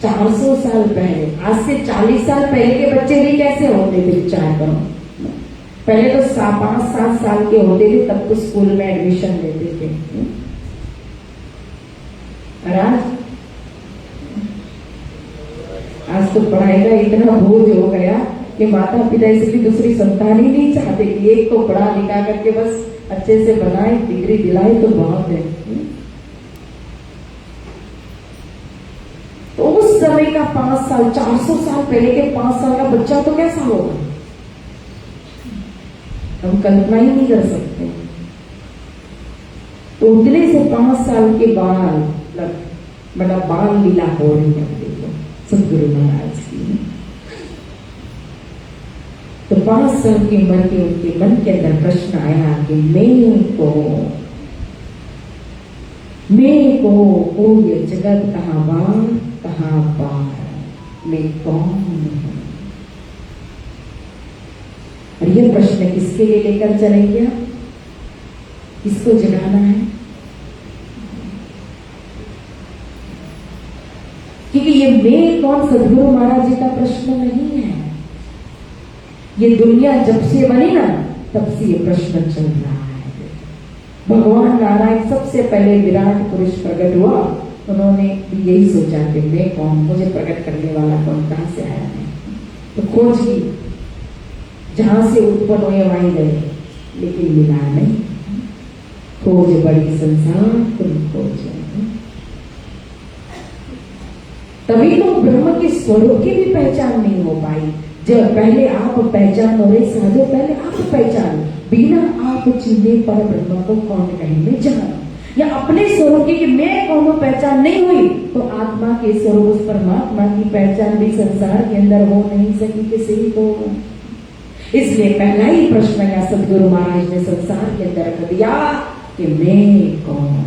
400 साल पहले, आज से 40 साल पहले के बच्चे भी कैसे होते थे, विचार करो। पहले तो 5-7 साल के होते थे, तब तो स्कूल में एडमिशन लेते थे। और आज तो पढ़ाई का इतना बोझ हो गया कि माता पिता इसलिए दूसरी संतान ही नहीं चाहते कि एक को पढ़ा लिखा करके बस अच्छे से बनाए, डिग्री दिलाए तो बहुत है। तो उस समय का 5 साल, 400 साल पहले के 5 साल का बच्चा तो कैसा होगा, हम कल्पना ही नहीं कर सकते। तो उतने से 5 साल के बाद बड़ा बाल लीला हो रही है, देखो सदगुरु महाराज की। तो 5 साल की उम्र के उनके मन के अंदर प्रश्न आया कि मैं को ओ ये जगत कहाँ बार कहाँ पार, मैं कौन हूं। और यह प्रश्न किसके लिए लेकर चलेंगे, किसको जगाना है, क्योंकि ये मैं कौन सदगुरु महाराज जी का प्रश्न नहीं है। ये दुनिया जब से बनी ना, तब से ये प्रश्न चल रहा है। भगवान नारायण सबसे पहले विराट पुरुष प्रकट हुआ, उन्होंने भी यही सोचा कि मैं कौन, मुझे प्रकट करने वाला कौन, कहां से आया है। तो खोज की, जहां से उत्पन्न हुए वहीं गए, लेकिन मिला नहीं। खोज बड़ी संसार तुम खोज। तभी तो ब्रह्म के स्वरूप की भी पहचान नहीं हो पाई। जब पहले आप पहचान हो रहे साधो, पहले आप पहचान, बिना आप चिन्हे पर ब्रह्म को कौन कहेंगे जान। या अपने स्वरूप की कि मैं कौन हूं पहचान नहीं हुई, तो आत्मा के स्वरूप उस परमात्मा की पहचान भी संसार के अंदर हो नहीं सकी किसी को। इसलिए पहला ही प्रश्न या सदगुरु महाराज ने संसार के अंदर रख दिया कि मैं कौन।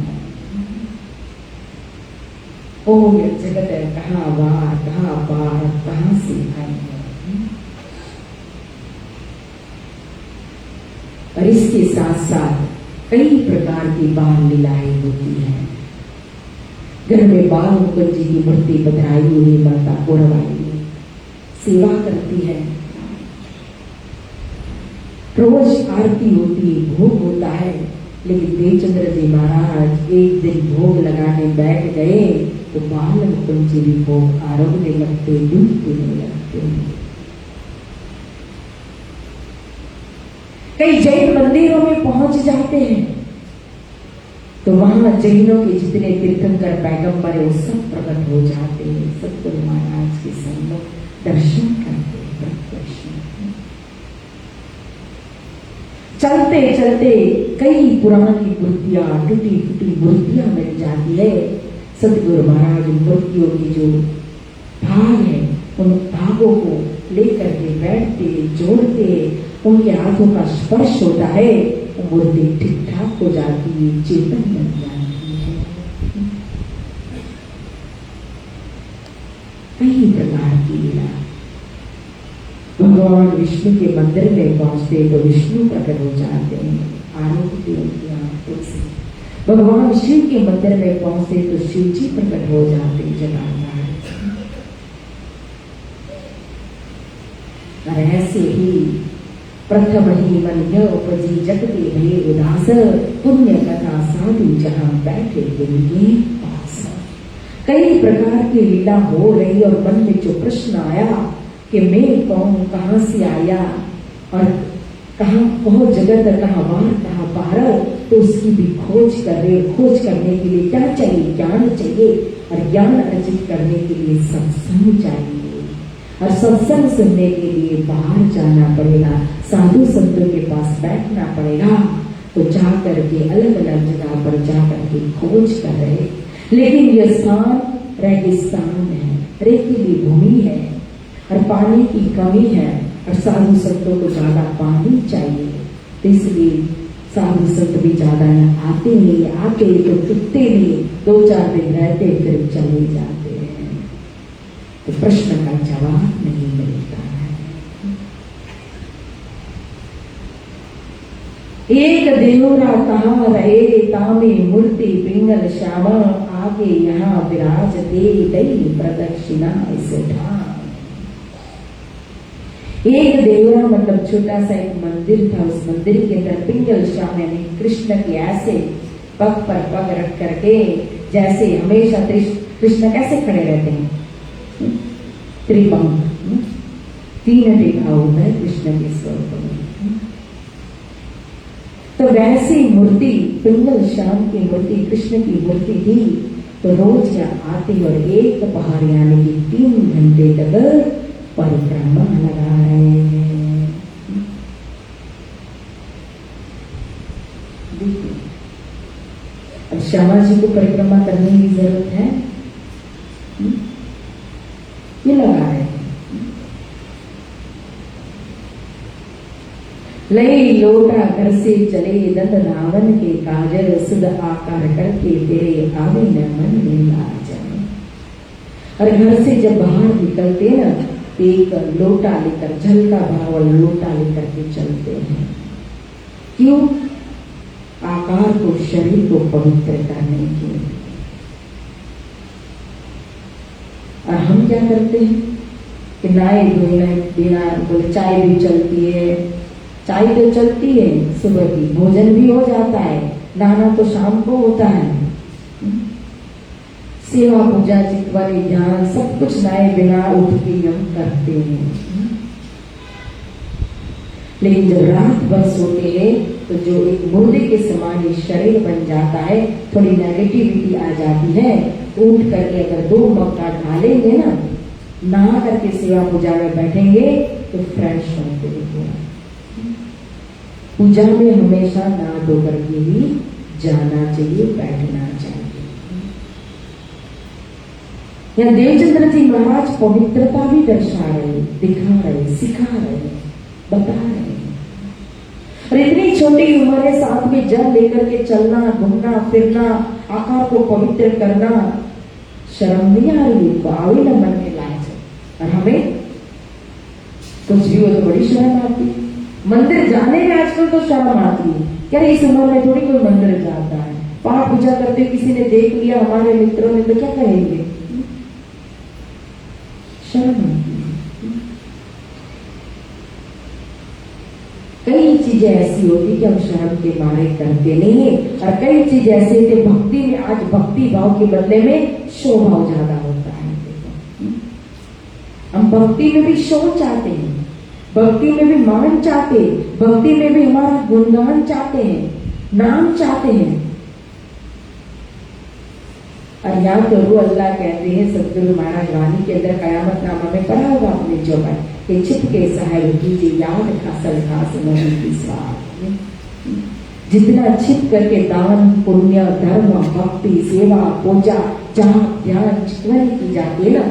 ओ ये जगत है कहाँ बार कहाँ पार, कहाँ से आए। और इसके साथ साथ कई प्रकार की बाल लीलाएं होती हैं। घर में बाल मुकुंद जी की मूर्ति बधाई हुई माता गौरवाई सेवा करती है, रोज आरती होती, भोग होता है। लेकिन देवचंद्र जी महाराज एक दिन भोग लगाने बैठ गए तो बाल मुकुंद जी भी भोग आरोगने लगते, डूबने लगते। कई जैन मंदिरों में पहुंच जाते हैं तो वहां जैनों के जितने तीर्थंकर पैगंबर है वो सब प्रकट हो जाते हैं, सतगुरु महाराज के सम्मुख दर्शन करते हैं। चलते चलते कई पुरानी मूर्तियां, टूटी फूटी मूर्तियां मिल जाती है। सतगुरु महाराज मूर्तियों की जो भाग है उन भागों को लेकर के बैठते, जोड़ते, उनके हाथों का स्पर्श होता है, मूर्ति ठीक ठाक हो जाती है, चेतन बन जाती है। कई प्रकार की लीला। भगवान विष्णु के मंदिर में पहुंचते तो विष्णु प्रकट हो जाते हैं, आरोग्य उनकी आंखों से। भगवान शिव के मंदिर में पहुंचते तो शिव जी प्रकट हो जाते जगन्नाथ। और ऐसे ही प्रथम ही मन उपजी जग के भय उदास, पुण्य कथा साधु जहां बैठे उनके पास। कई प्रकार की लीला हो रही और मन में जो प्रश्न आया कि मैं कौन, कहाँ से आया और कहाँ बहुत जगत कहाँ बाहर कहाँ बाहर, तो उसकी भी खोज कर रहे। खोज करने के लिए क्या चाहिए? ज्ञान चाहिए, और ज्ञान अर्जित करने के लिए सत्संग चाहिए, और सत्संग सुनने के लिए बाहर जाना पड़ेगा, साधु संतों के पास बैठना पड़ेगा। तो जा करके अलग अलग जगह पर जा करके खोज कर रहे। लेकिन यह स्थान रेगिस्तान है, रेतीली भूमि है, और पानी की कमी है, और साधु संतों को ज्यादा पानी चाहिए। तो इसलिए साधु संत भी ज्यादा यहाँ आते नहीं, आते तो टिकते नहीं, 2-4 दिन रहते फिर चले जाते हैं। तो प्रश्न का जवाब नहीं मिलता है। एक देवरा कहाँ रहे, तामे मूर्ति पिंगल श्यामा, आगे यहाँ विराज दे दई प्रदक्षिणा इसे ठाम। एक देवरा मतलब छोटा सा एक मंदिर था। उस मंदिर के अंदर पिंगल श्याम यानी कृष्ण के ऐसे पग पर पग रख करके, जैसे हमेशा कृष्ण कैसे खड़े रहते हैं, त्रिपंख, 3 टीका होता है कृष्ण के स्वरूप में। तो वैसी मूर्ति पिंगल श्याम की मूर्ति, कृष्ण की मूर्ति थी। तो रोज यहाँ आती और एक पहाड़ यानी कि 3 घंटे तक परिक्रमा लगा रहे हैं। अब श्यामा जी को परिक्रमा करने की जरूरत है? ये लगा रहे हैं। लई लोटा घर से चले, दंत धावन के काजल, सुध आकार करके तेरे आवे न मन में लाज। और घर से जब बाहर निकलते ना, एक लोटा लेकर, जल का भरा हुआ लोटा लेकर के चलते हैं। क्यों? आकार को, शरीर को पवित्र करने के लिए। और हम क्या करते हैं कि नहाए धोए बिना, चाय भी चलती है, चाय तो चलती है सुबह की, भोजन भी हो जाता है, नहाना तो शाम को होता है। सेवा पूजा चितवारी ध्यान सब कुछ नहाए बिना उठ के हम करते हैं। लेकिन जब रात भर सोते हैं तो जो एक मुर्दे के समान ही शरीर बन जाता है, थोड़ी नेगेटिविटी आ जाती है। उठ करके अगर 2 मक्का ढालेंगे ना, नहा करके सेवा पूजा में बैठेंगे तो फ्रेश होते हैं। पूजा में हमेशा नहा धो करके ही जाना चाहिए, बैठना चाहिए। यहाँ देवचंद्र जी महाराज पवित्रता भी दर्शा रहे, दिखा रहे, सिखा रहे, बता रहे। और इतनी छोटी उम्र है, साथ में जल लेकर के चलना, घूमना फिरना, आकार को पवित्र करना, शर्म नहीं आ रही है, आवे न मन में लाज। और हमें कुछ भी हो तो बड़ी शर्म आती है। मंदिर जाने में आजकल तो शर्म आती है, क्या इस उम्र में थोड़ी कोई मंदिर जाता है। पाठ पूजा करते किसी ने देख लिया हमारे मित्रों ने तो क्या कहेंगे, शर्म आती है। कई चीजें ऐसी होती कि हम शर्म के मारे करते नहीं है, और कई चीज ऐसे थे भक्ति में, आज भक्ति भाव के बदले में शो भाव ज्यादा होता है। हम भक्ति में भी शो चाहते हैं, भक्ति में भी मान चाहते, भक्ति में भी हमारा गुणगान चाहते हैं, नाम चाहते हैं। और यहाँ तो रू अल्लाह कहते हैं, सदगुरु महाराज वाणी के अंदर कयामत नामा में पढ़ा होगा आपने जो है कि छिप के साहिब कीजिए याद खासल खास नबी की स्वाद। जितना छिप करके दान पुण्य धर्म भक्ति सेवा पूजा जहाँ ध्यान चितवन की जाती है ना,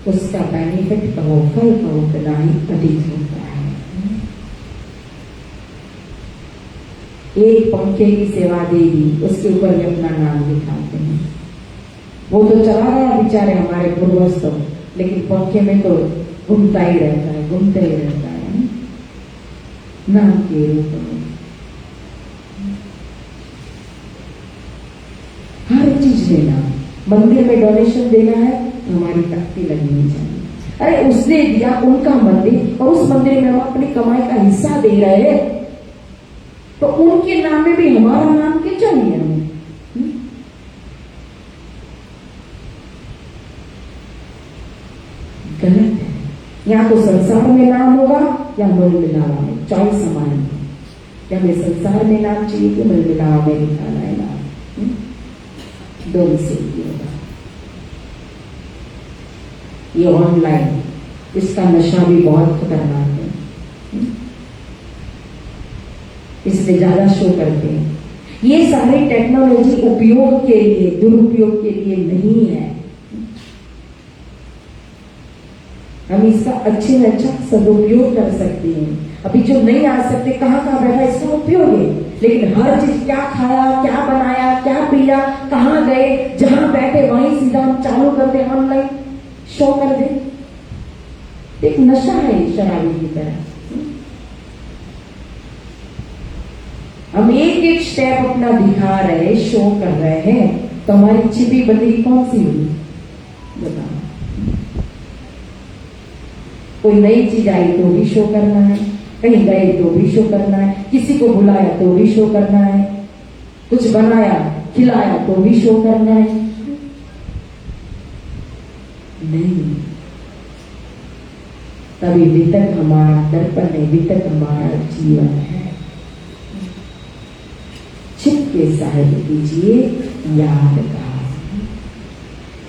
उसका बेनिफिट कहो फल कहो उतना ही अधिक होता है। एक पंखे की सेवा दे दी, उसके ऊपर भी अपना नाम लिखाते हैं। वो तो चला गया बेचारे हमारे पूर्वज तो, लेकिन पंखे में तो घूमता ही रहता है, घूमता ही रहता है नाम के रूप में। हर चीज देना, मंदिर में डोनेशन देना है तो हमारी तख्ती लगनी चाहिए। अरे उसने दिया उनका मंदिर, और उस मंदिर में हम अपनी कमाई का हिस्सा दे रहे हैं, तो उनके नाम में भी हमारा नाम क्यों चाहिए हमें? गलत है। या तो संसार में नाम होगा या मूल मिलावा में, चॉइस हमारी है। या हमें संसार में नाम चाहिए कि मूल मिलावा में दिखाना है नाम, दोनों से ही होगा। ये ऑनलाइन, इसका नशा भी बहुत खतरनाक है, इसलिए ज्यादा शो करते हैं। ये सारी टेक्नोलॉजी उपयोग के लिए, दुरुपयोग के लिए नहीं है। हम इसका अच्छे में अच्छा सदुपयोग कर सकते हैं। अभी जो नहीं आ सकते, कहाँ कहाँ बैठा, इसका उपयोग है। लेकिन हर चीज, क्या खाया, क्या बनाया, क्या पिया, कहाँ गए, जहां बैठे वहीं सीधा हम चालू कर दे, ऑनलाइन शो कर दे। एक नशा है शराबी की तरह। हम एक एक स्टेप अपना दिखा रहे, शो कर रहे हैं, तो हमारी छिपी बंदगी कौन सी होगी बताओ। कोई नई चीज आई तो भी शो करना है, कहीं गए तो भी शो करना है, किसी को बुलाया तो भी शो करना है, कुछ बनाया खिलाया तो भी शो करना है। नहीं, तभी वितक हमारा दर्पण है, वितक हमारा जीवन है। छिप के साहिब कीजिए यादगार।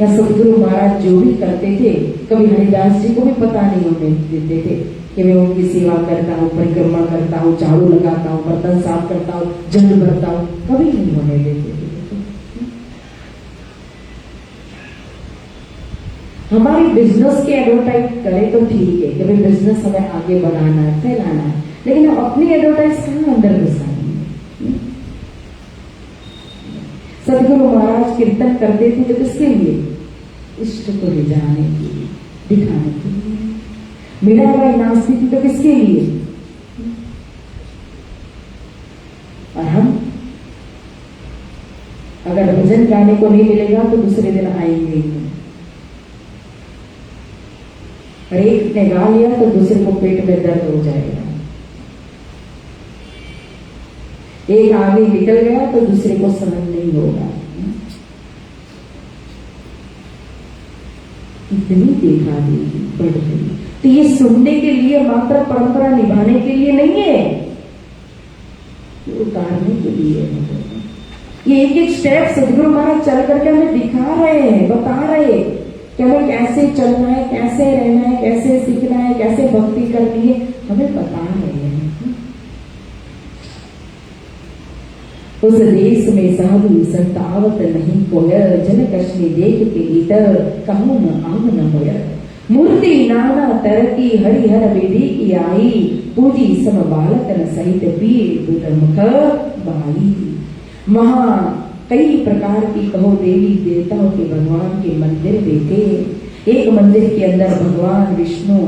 या सदगुरु महाराज जो भी करते थे, कभी हरिदास जी को भी पता नहीं होने देते थे कि मैं उनकी सेवा करता हूँ, परिक्रमा करता हूँ, झाड़ू लगाता हूँ, बर्तन साफ करता हूँ, जल भरता हूँ, कभी नहीं होने देते थे। हमारी बिजनेस के एडवर्टाइज करें तो ठीक है कि भाई बिजनेस हमें आगे बढ़ाना है, फैलाना है, लेकिन हम अपनी एडवर्टाइज कहाँ अंदर घुसाएंगे। सदगुरु महाराज कीर्तन करते थे तो किसके लिए? इष्ट को ले जाने के लिए, दिखाने के लिए। मीराबाई नाचती थी तो किसके लिए? और हम अगर भजन गाने को नहीं मिलेगा तो दूसरे दिन आएंगे ही नहीं। और एक ने गा लिया तो दूसरे को पेट में दर्द हो जाएगा। एक आगे निकल गया तो दूसरे को सहन नहीं होगा। इतनी देखा देगी बढ़ गई। तो ये सुनने के लिए मात्र, परंपरा निभाने के लिए नहीं है, ये उतारने के लिए है। ये एक एक स्टेप सदगुरु महाराज चल करके हमें दिखा रहे हैं, बता रहे हैं कि हमें कैसे चलना है, कैसे रहना है, कैसे सीखना है, कैसे भक्ति करनी है, हमें बता रहे हैं। उस देश में साधु संतावत नहीं कोय, जन कश्मी देख के इतर कहूं न आव न होय। मूर्ति नाना तरह की हरिहर विधि की आई, पूजी सम बालकन सहित पीर दुध मुख बाई। वहां कई प्रकार की कहो देवी देवताओं के, भगवान के मंदिर देखे। एक मंदिर के अंदर भगवान विष्णु,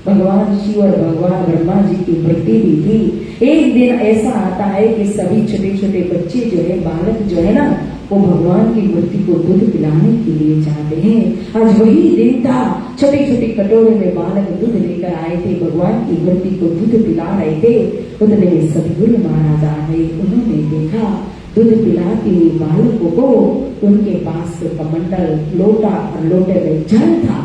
भगवान शिव और भगवान ब्रह्मा जी की मूर्ति भी थी। एक दिन ऐसा आता है कि सभी छोटे छोटे बच्चे जो है, बालक जो है ना, वो भगवान की मूर्ति को दूध पिलाने के लिए जाते हैं। आज वही दिन था, छोटे छोटे कटोरे में बालक दूध लेकर आए थे, भगवान की मूर्ति को दूध पिला रहे थे। उतने में सदगुरु महाराज आए, उन्होंने देखा दूध पिलाते हुए बालकों को, उनके पास तो कमंडल, लोटा और लोटे में जल था।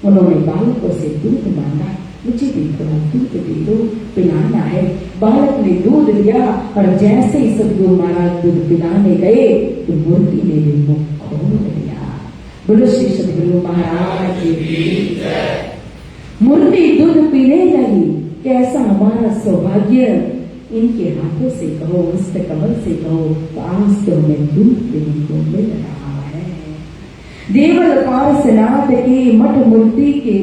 उन्होंने बालकों से दूध मांगा, मुझे भी थोड़ा दूध दे दो, पिलाना है। बालक ने दूध लिया और जैसे ही सदगुरु महाराज दूध पिलाने गए तो मूर्ति ने भी मुख खोल लिया। बोलो श्री सदगुरु महाराज की। मूर्ति दूध पीने लगी। कैसा हमारा सौभाग्य, इनके हाथों से कहो, हस्त कमल से कहो, आज तो हमें दूध पीने को मिल रहा है। देवल पार्श्वनाथ के मठ, मूर्ति के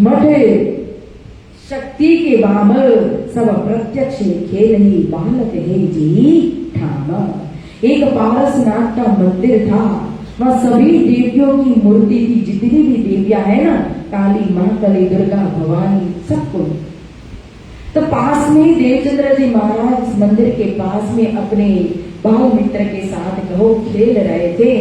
मठ, शक्ति के बामल, सब प्रत्यक्ष खेल ही बालक है जी ठाम। एक पारसनाथ का मंदिर था, वहां सभी देवियों की मूर्ति थी, जितनी भी देवियां है ना, काली, महाकाली, दुर्गा, भवानी, सबको। तो पास में देवचंद्र जी महाराज इस मंदिर के पास में अपने बाल मित्र के साथ कहो खेल रहे थे।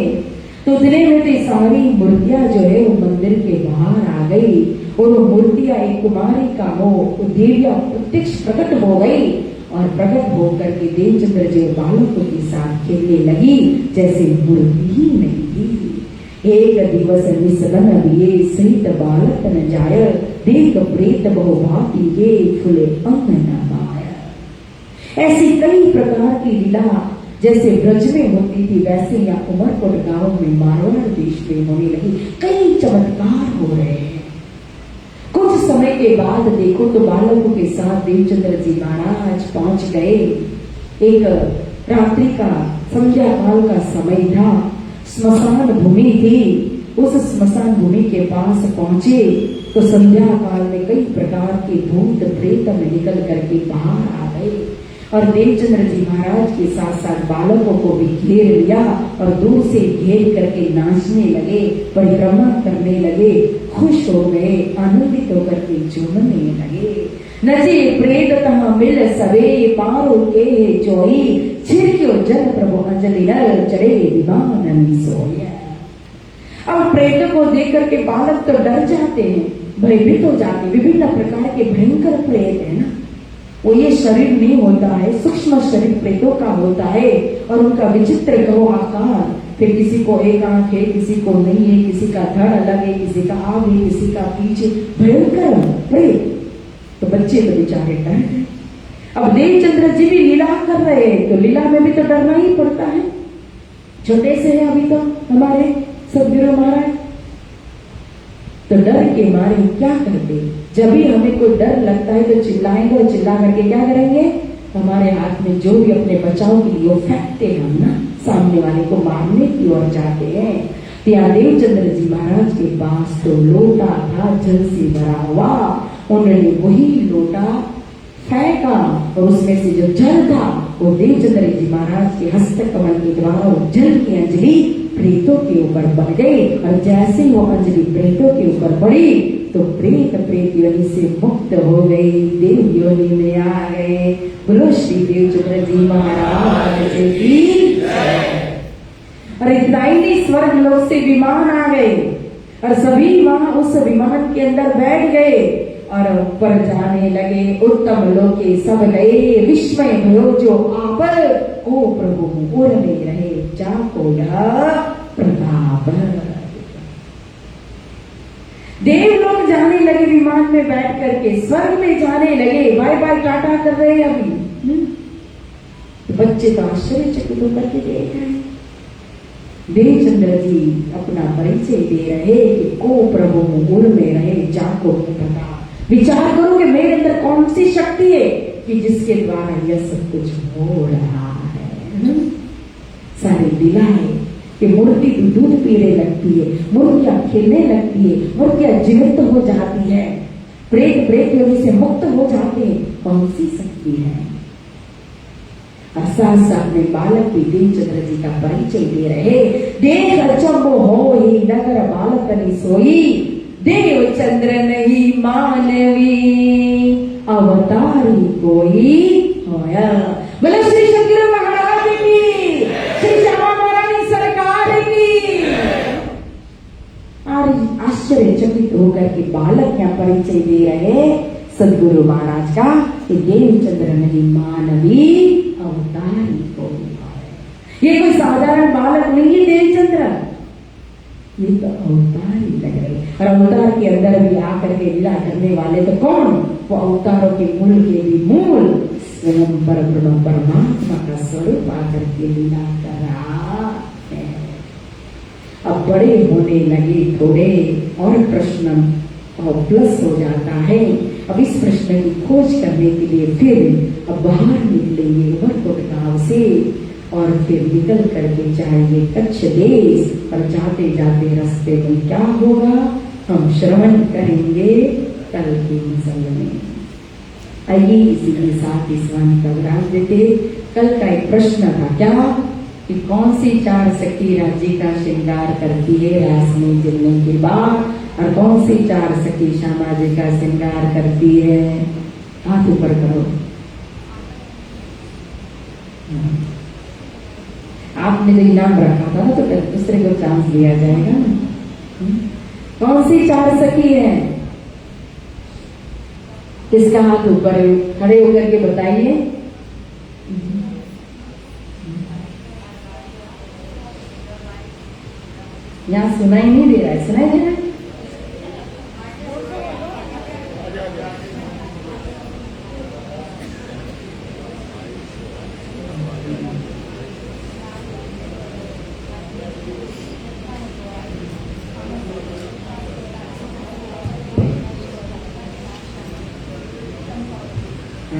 तो उतने में तो सारी मूर्तियां जो है वो मंदिर के बाहर आ गई और वो मूर्तियां एक कुमारी का हो, देवियां प्रत्यक्ष प्रकट हो गई और प्रकट होकर के देवचंद्र जी बालकों के साथ खेलने लगी जैसे मूर्ति ही नहीं थी। एक दिवस निसबन दिए सहित बालक न जाय, देख प्रेत बहुभांति के फुले अंग न पाया। ऐसी कई प्रकार की लीला जैसे ब्रज में होती थी वैसे या उमरकोट गांव में मारवाड़ देश में होने लगी। कई चमत्कार हो रहे हैं। कुछ समय के बाद देखो तो बालकों के साथ देवचंद्र जी महाराज पहुंच गए। एक रात्रि का संध्या काल का समय था। स्मशान भूमि थी। उस स्मशान भूमि के पास पहुंचे तो संध्या काल में कई प्रकार के भूत प्रेत में निकल करके बाहर आ गए और देवचंद्र जी महाराज के साथ साथ बालकों को भी घेर लिया और दूर से घेर करके नाचने लगे, परिक्रमा करने लगे, खुश हो गए, आनंदित होकर के झूमने लगे। नचे प्रेत तहाँ मिल सवे पारो के चोई छिड़क्यो जल प्रभु अंजलि नर चढ़े विमान सोया। अब प्रेतों को देख करके बालक तो डर जाते हैं, भयभीत हो जाते हैं। विभिन्न प्रकार के भयंकर प्रेत है ना, वो ये शरीर नहीं होता है, सूक्ष्म शरीर प्रेतों का होता है और उनका विचित्र कहो आकार, फिर किसी को एक आंख है, किसी को नहीं है, किसी का धड़ अलग है, किसी का आगे, किसी का पीछे, भयंकर प्रेत। तो बच्चे तो बेचारे डर गए। अब देवचंद्र जी भी लीला कर रहे हैं तो लीला में भी तो डरना ही पड़ता है। छोटे से है अभी तो हमारे सदगुरु महाराज, तो डर के मारे क्या करते, जब भी हमें कोई डर लगता है तो चिल्लाएंगे और चिल्ला करके क्या करेंगे, हमारे हाथ में जो भी अपने बचाव के लिए वो फेंकते हम ना, सामने वाले को मारने की ओर जाते हैं। ત્યાં देवचंद्र जी महाराज के पास तो लोटा था जल से भरा हुआ। उन्होंने वही लोटा फेंका और उसमें से जो जल था वो देवचंद्र जी महाराज के हस्तकमल के द्वारा जल की अंजलि प्रेतों के ऊपर बढ़ गई और जैसे वो अंजलि प्रेतों के ऊपर पड़ी तो प्रेत प्रेत योनि से मुक्त हो गई, देव योनि में आ गए। बोलो श्री देवचंद्र जी महाराज की। और इतना ही नहीं, स्वर्ग लोक से विमान आ गए और सभी वहां उस विमान के अंदर बैठ गए और ऊपर जाने लगे। उत्तम लोके सब गए, विस्मय भयो जो आपल को प्रभु उर में रहे जाको प्रताप। देवलोक जाने लगे विमान में बैठ करके, स्वर्ग में जाने लगे, बाय बाय टाटा कर रहे हैं अभी। तो बच्चे तो आश्चर्यचकित होकर के देख रहे हैं। देवचंद्र जी अपना परिचय दे रहे कि को प्रभु उर में रहे जाको प्रताप। विचार करो कि मेरे अंदर कौन सी शक्ति है कि जिसके द्वारा यह सब कुछ हो रहा है। सारी लीलाएं कि मूर्ति दूध पीने लगती है, मूर्तियां खेलने लगती है, मूर्तियां जीवित हो जाती है, प्रेत प्रेत योनि से मुक्त हो जाते हैं, कौन सी शक्ति है। और साथ साथ में बालक भी देवचंद्र जी का परिचय दे रहे। देख अचंभो हो ही नगर बालक ने सोई, देवचंद्र नहीं मानवी अवतारी कोई होया। बोलो श्री शंकर महाराज की, श्री श्यामा महारानी सरकार की। आश्चर्यचकित होकर के बालक क्या परिचय दे रहे सदगुरु महाराज का कि देवचंद्र नहीं मानवी अवतारी कोई। ये कोई साधारण बालक नहीं है देवचंद्र, ये तो अवतार ही लग रहे। और अवतार के अंदर भी आकर के लीला करने वाले तो कौन, वो अवतारों के मूल के भी मूल स्वयं परब्रह्म परमात्मा का स्वरूप आकर के लीला कर रहा है। अब बड़े होने लगे थोड़े और प्रश्न और प्लस हो जाता है। अब इस प्रश्न की खोज करने के लिए फिर अब बाहर निकलेंगे उमरकोट गांव से और फिर निकल करके जाएंगे कच्छ देश। और जाते जाते रास्ते में क्या होगा हम श्रवण करेंगे कल के मिसल में। आइए इसी के साथ इस वाणी का विराम देते। कल का एक प्रश्न था क्या कि कौन सी चार सखी राज्य का श्रृंगार करती है रास में जलने के बाद, और कौन सी चार सखी श्यामा जी का श्रृंगार करती है। हाथ ऊपर करो। आपने जो इनाम रखा था ना तो दूसरे को चांस दिया जाएगा ना। कौन सी चार सखी है, किसका हाथ ऊपर है, खड़े होकर के बताइए। यहाँ सुनाई नहीं दे रहा है, सुनाई दे रहा है।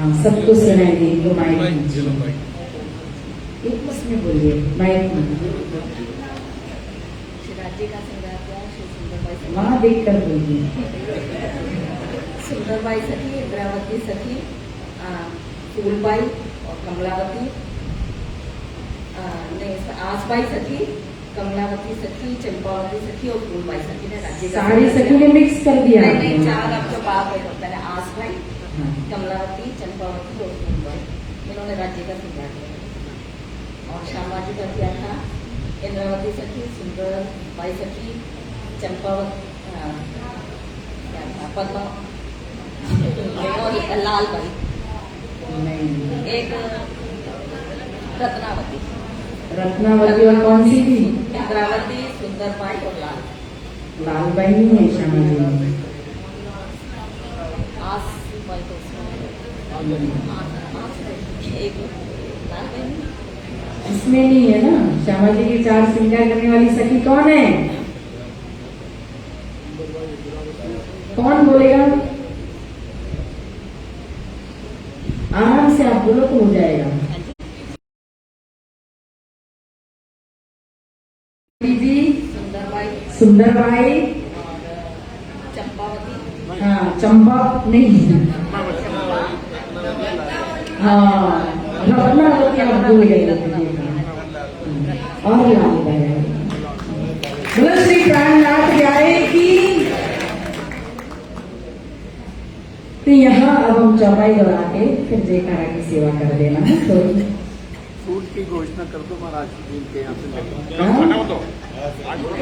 हाँ सबको सुनाई दे इनको माइक भाई में। चलो भाई एक उसमें बोलिए माइक में। श्री राज्य का श्रृंगार किया श्री सुंदरबाई सखी, वहाँ देख कर बोलिए। सुंदरबाई सखी, इंद्रावती सखी, फूलबाई और कमलावती, नहीं आसबाई सखी, कमलावती सखी, चंपावती सखी और फूलबाई सखी ने राज्य का सारी सखी ने मिक्स कर दिया नहीं नहीं आपने। चार अब जो बात है पहले आसबाई, हाँ। कमलावती, चंपावती और फूलबाई, इन्होंने राज्य का श्रृंगार किया। और श्यामा जी का किया था इंद्रावती सखी, सुंदरबाई सखी, चंपावती, क्या था पद्मा और लालबाई, नहीं एक रत्नावती, रत्नावती और कौन सी थी? इंद्रावती, सुंदरबाई और लालबाई नहीं है श्यामा जी में। आसबाई तो एक लालबाई नहीं। इसमें नहीं है ना। श्यामा जी की चार श्रृंगार करने वाली सखी कौन है? कौन बोलेगा? आराम से आप बोलो तो हो जाएगा। जी सुंदरबाई, सुंदरबाई, चंपावती, हाँ चंपा नहीं, हाँ रत्नावती आप भूल गए। और लालबाई। बोलो श्री प्राणनाथ प्यारे की। तो यहाँ अब हम चौपाई दौड़ा के फिर जयकारा की सेवा कर देना है थोड़ी। फूड की घोषणा कर दो महाराज जी के यहाँ से लगे। खाना तो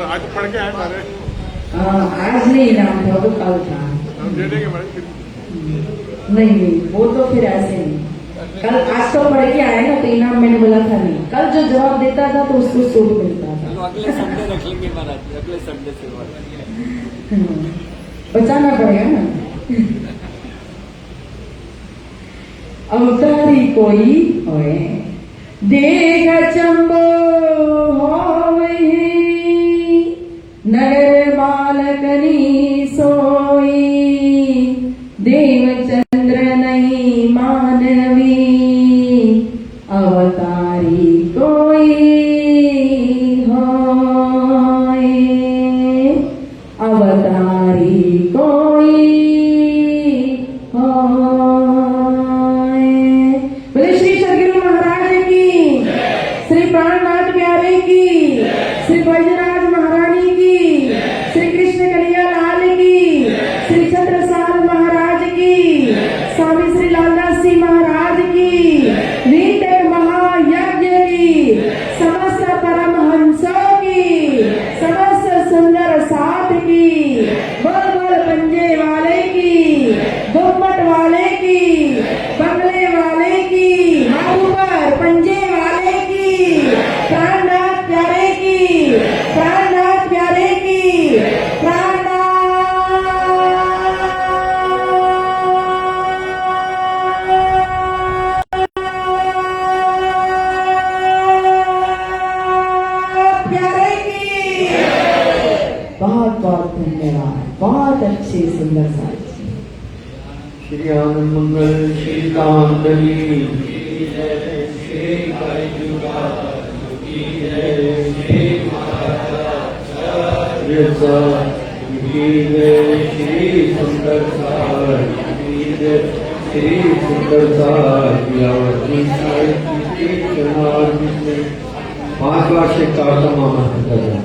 आज पढ़ के आए सारे आज नहीं नाम था तो कल था। हम दे देंगे मैडम फिर नहीं नहीं वो तो फिर ऐसे नहीं। कल आज तो पढ़ के आए ना तो इनाम मैंने बोला था नहीं। कल जो जवाब देता था तो उसको सूट मिलता था। चलो अगले संडे रख लेंगे महाराज जी, अगले संडे से बचाना पड़ेगा ना। अवतारी कोई होए देख चंबो होई नगर बालकनी सोई देवचंद्र नहीं मानवी अवतारी कोई होए अवतारी कोई होए। बोले श्री सदगुरु महाराज की, श्री प्राणनाथ प्यारे की, श्री बैजनाथ महारानी की, श्री कृष्ण कन्हैया लाल की, श्री छत्रसाल महाराज की, स्वामी श्री लालदास जी महाराज की, वीतक महायज्ञ की, समस्त परमहंसों की, समस्त सुंदर साथ की, बोल बोल पंजे वाले की, गुम्मट वाले की, बंगले वाले की, हाथ ऊपर पंजे वाले की, प्राणनाथ प्यारे की, प्राणनाथ प्यारे की, प्राणनाथ प्यारे की। बहुत बहुत धन्यवाद। बहुत अच्छे सुंदर साज। श्री आनंद मंगल श्री कांदली श्री सुंदर श्री सुंदर 5 बार से काटा मामा करता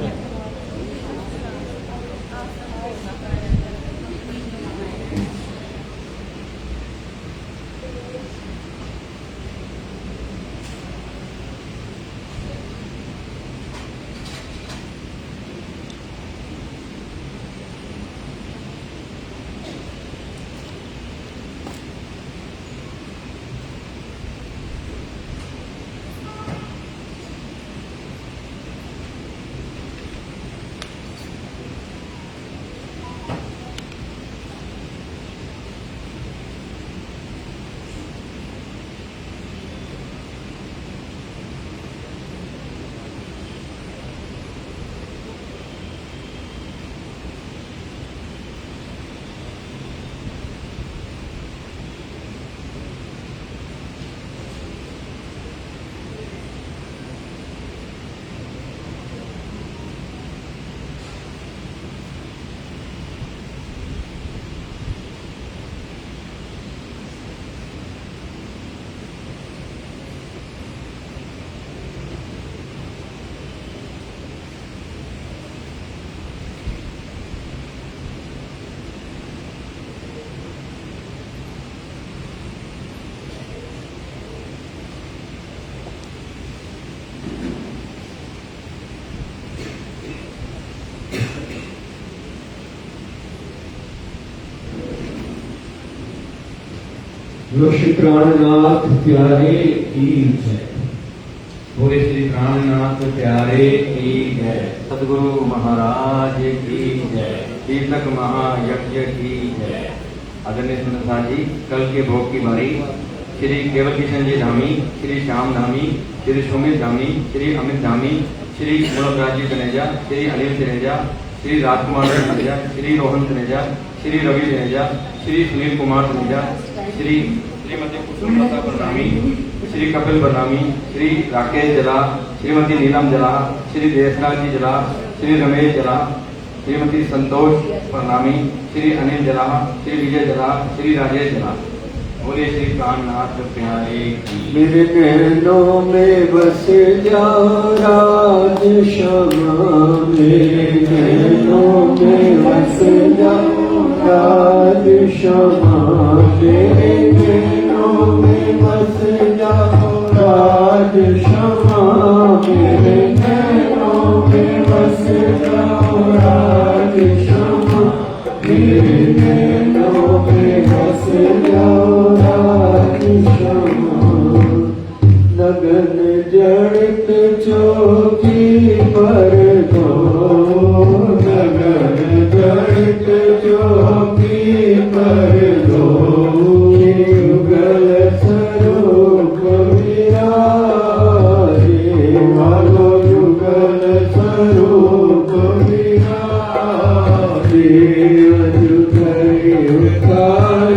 श्री प्राणनाथ प्यारे की जय। बोले श्री प्राणनाथ प्यारे की जय। सदगुरु महाराज की जय। कीर्तक महायज्ञ की जय। आदरणीय सुंदर साहब जी, कल के भोग की बारी श्री केवल किशन जी धामी, श्री श्याम धामी, श्री सुमित धामी, श्री अमित धामी, श्री मुलकराज जी तनेजा, श्री अनिल तनेजा, श्री राजकुमार तनेजा, श्री रोहन तनेजा, श्री रवि तनेजा, श्री सुनील कुमार तनेजा, श्री श्रीमती कुसुमलता बरनामी, श्री कपिल बरनामी, श्री राकेश जला, श्रीमती नीलम जला, श्री देशराज जी जला, श्री रमेश जला, श्रीमती संतोष बरनामी, श्री अनिल जला, श्री विजय जला, श्री राजेश जला। बोले श्री प्राणनाथ प्यारे की। मेरे नैनों में बस जाओ राज क्षमा, मेरे नैनों में बस जाओ राज क्षमा, मेरे नैनों में बस जाओ राज क्षमा, मेरे नैनों में बस जाओ राज क्षमा, मेरे नैनों में बस जाओ लगन जड़त चौकी पर दो, लगन जड़त चौकी पर दो, युगल स्वरूप विराजे, वालो युगल स्वरूप विराजे, अजुगरी उतार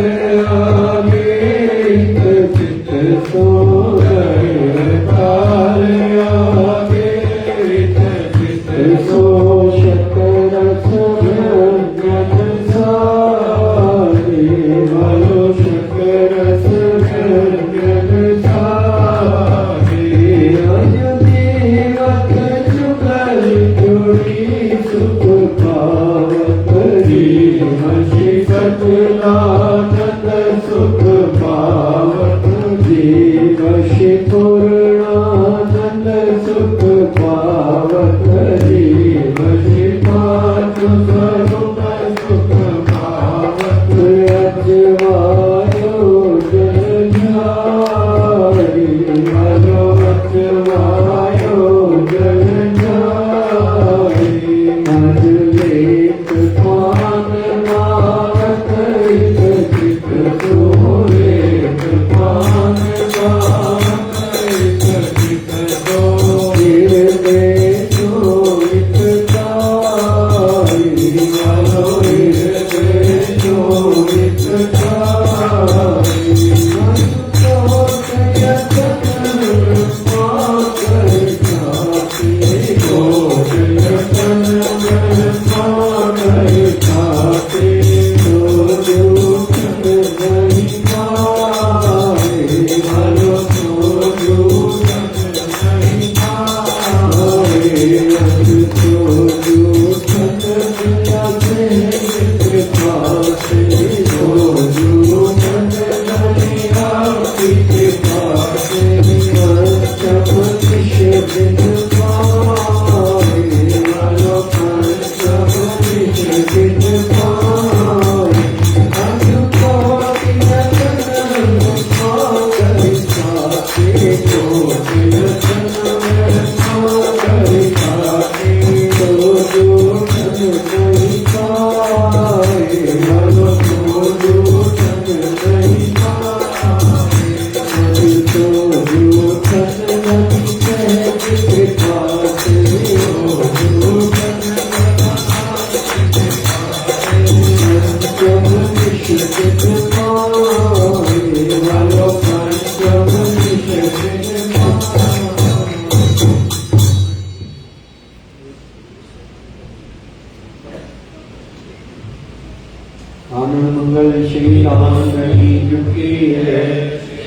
आनंद मंगल श्री रामगढ़ी की है,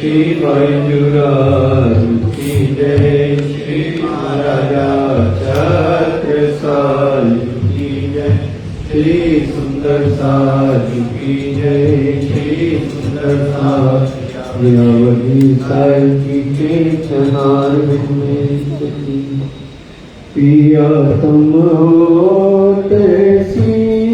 श्री बैजुराज की जय, श्री महाराजा छत्रसाल की जय, श्री सुंदर साज की जय, श्री सुंदर साज अवधि साई के चनार में पिया तुम हो तैसी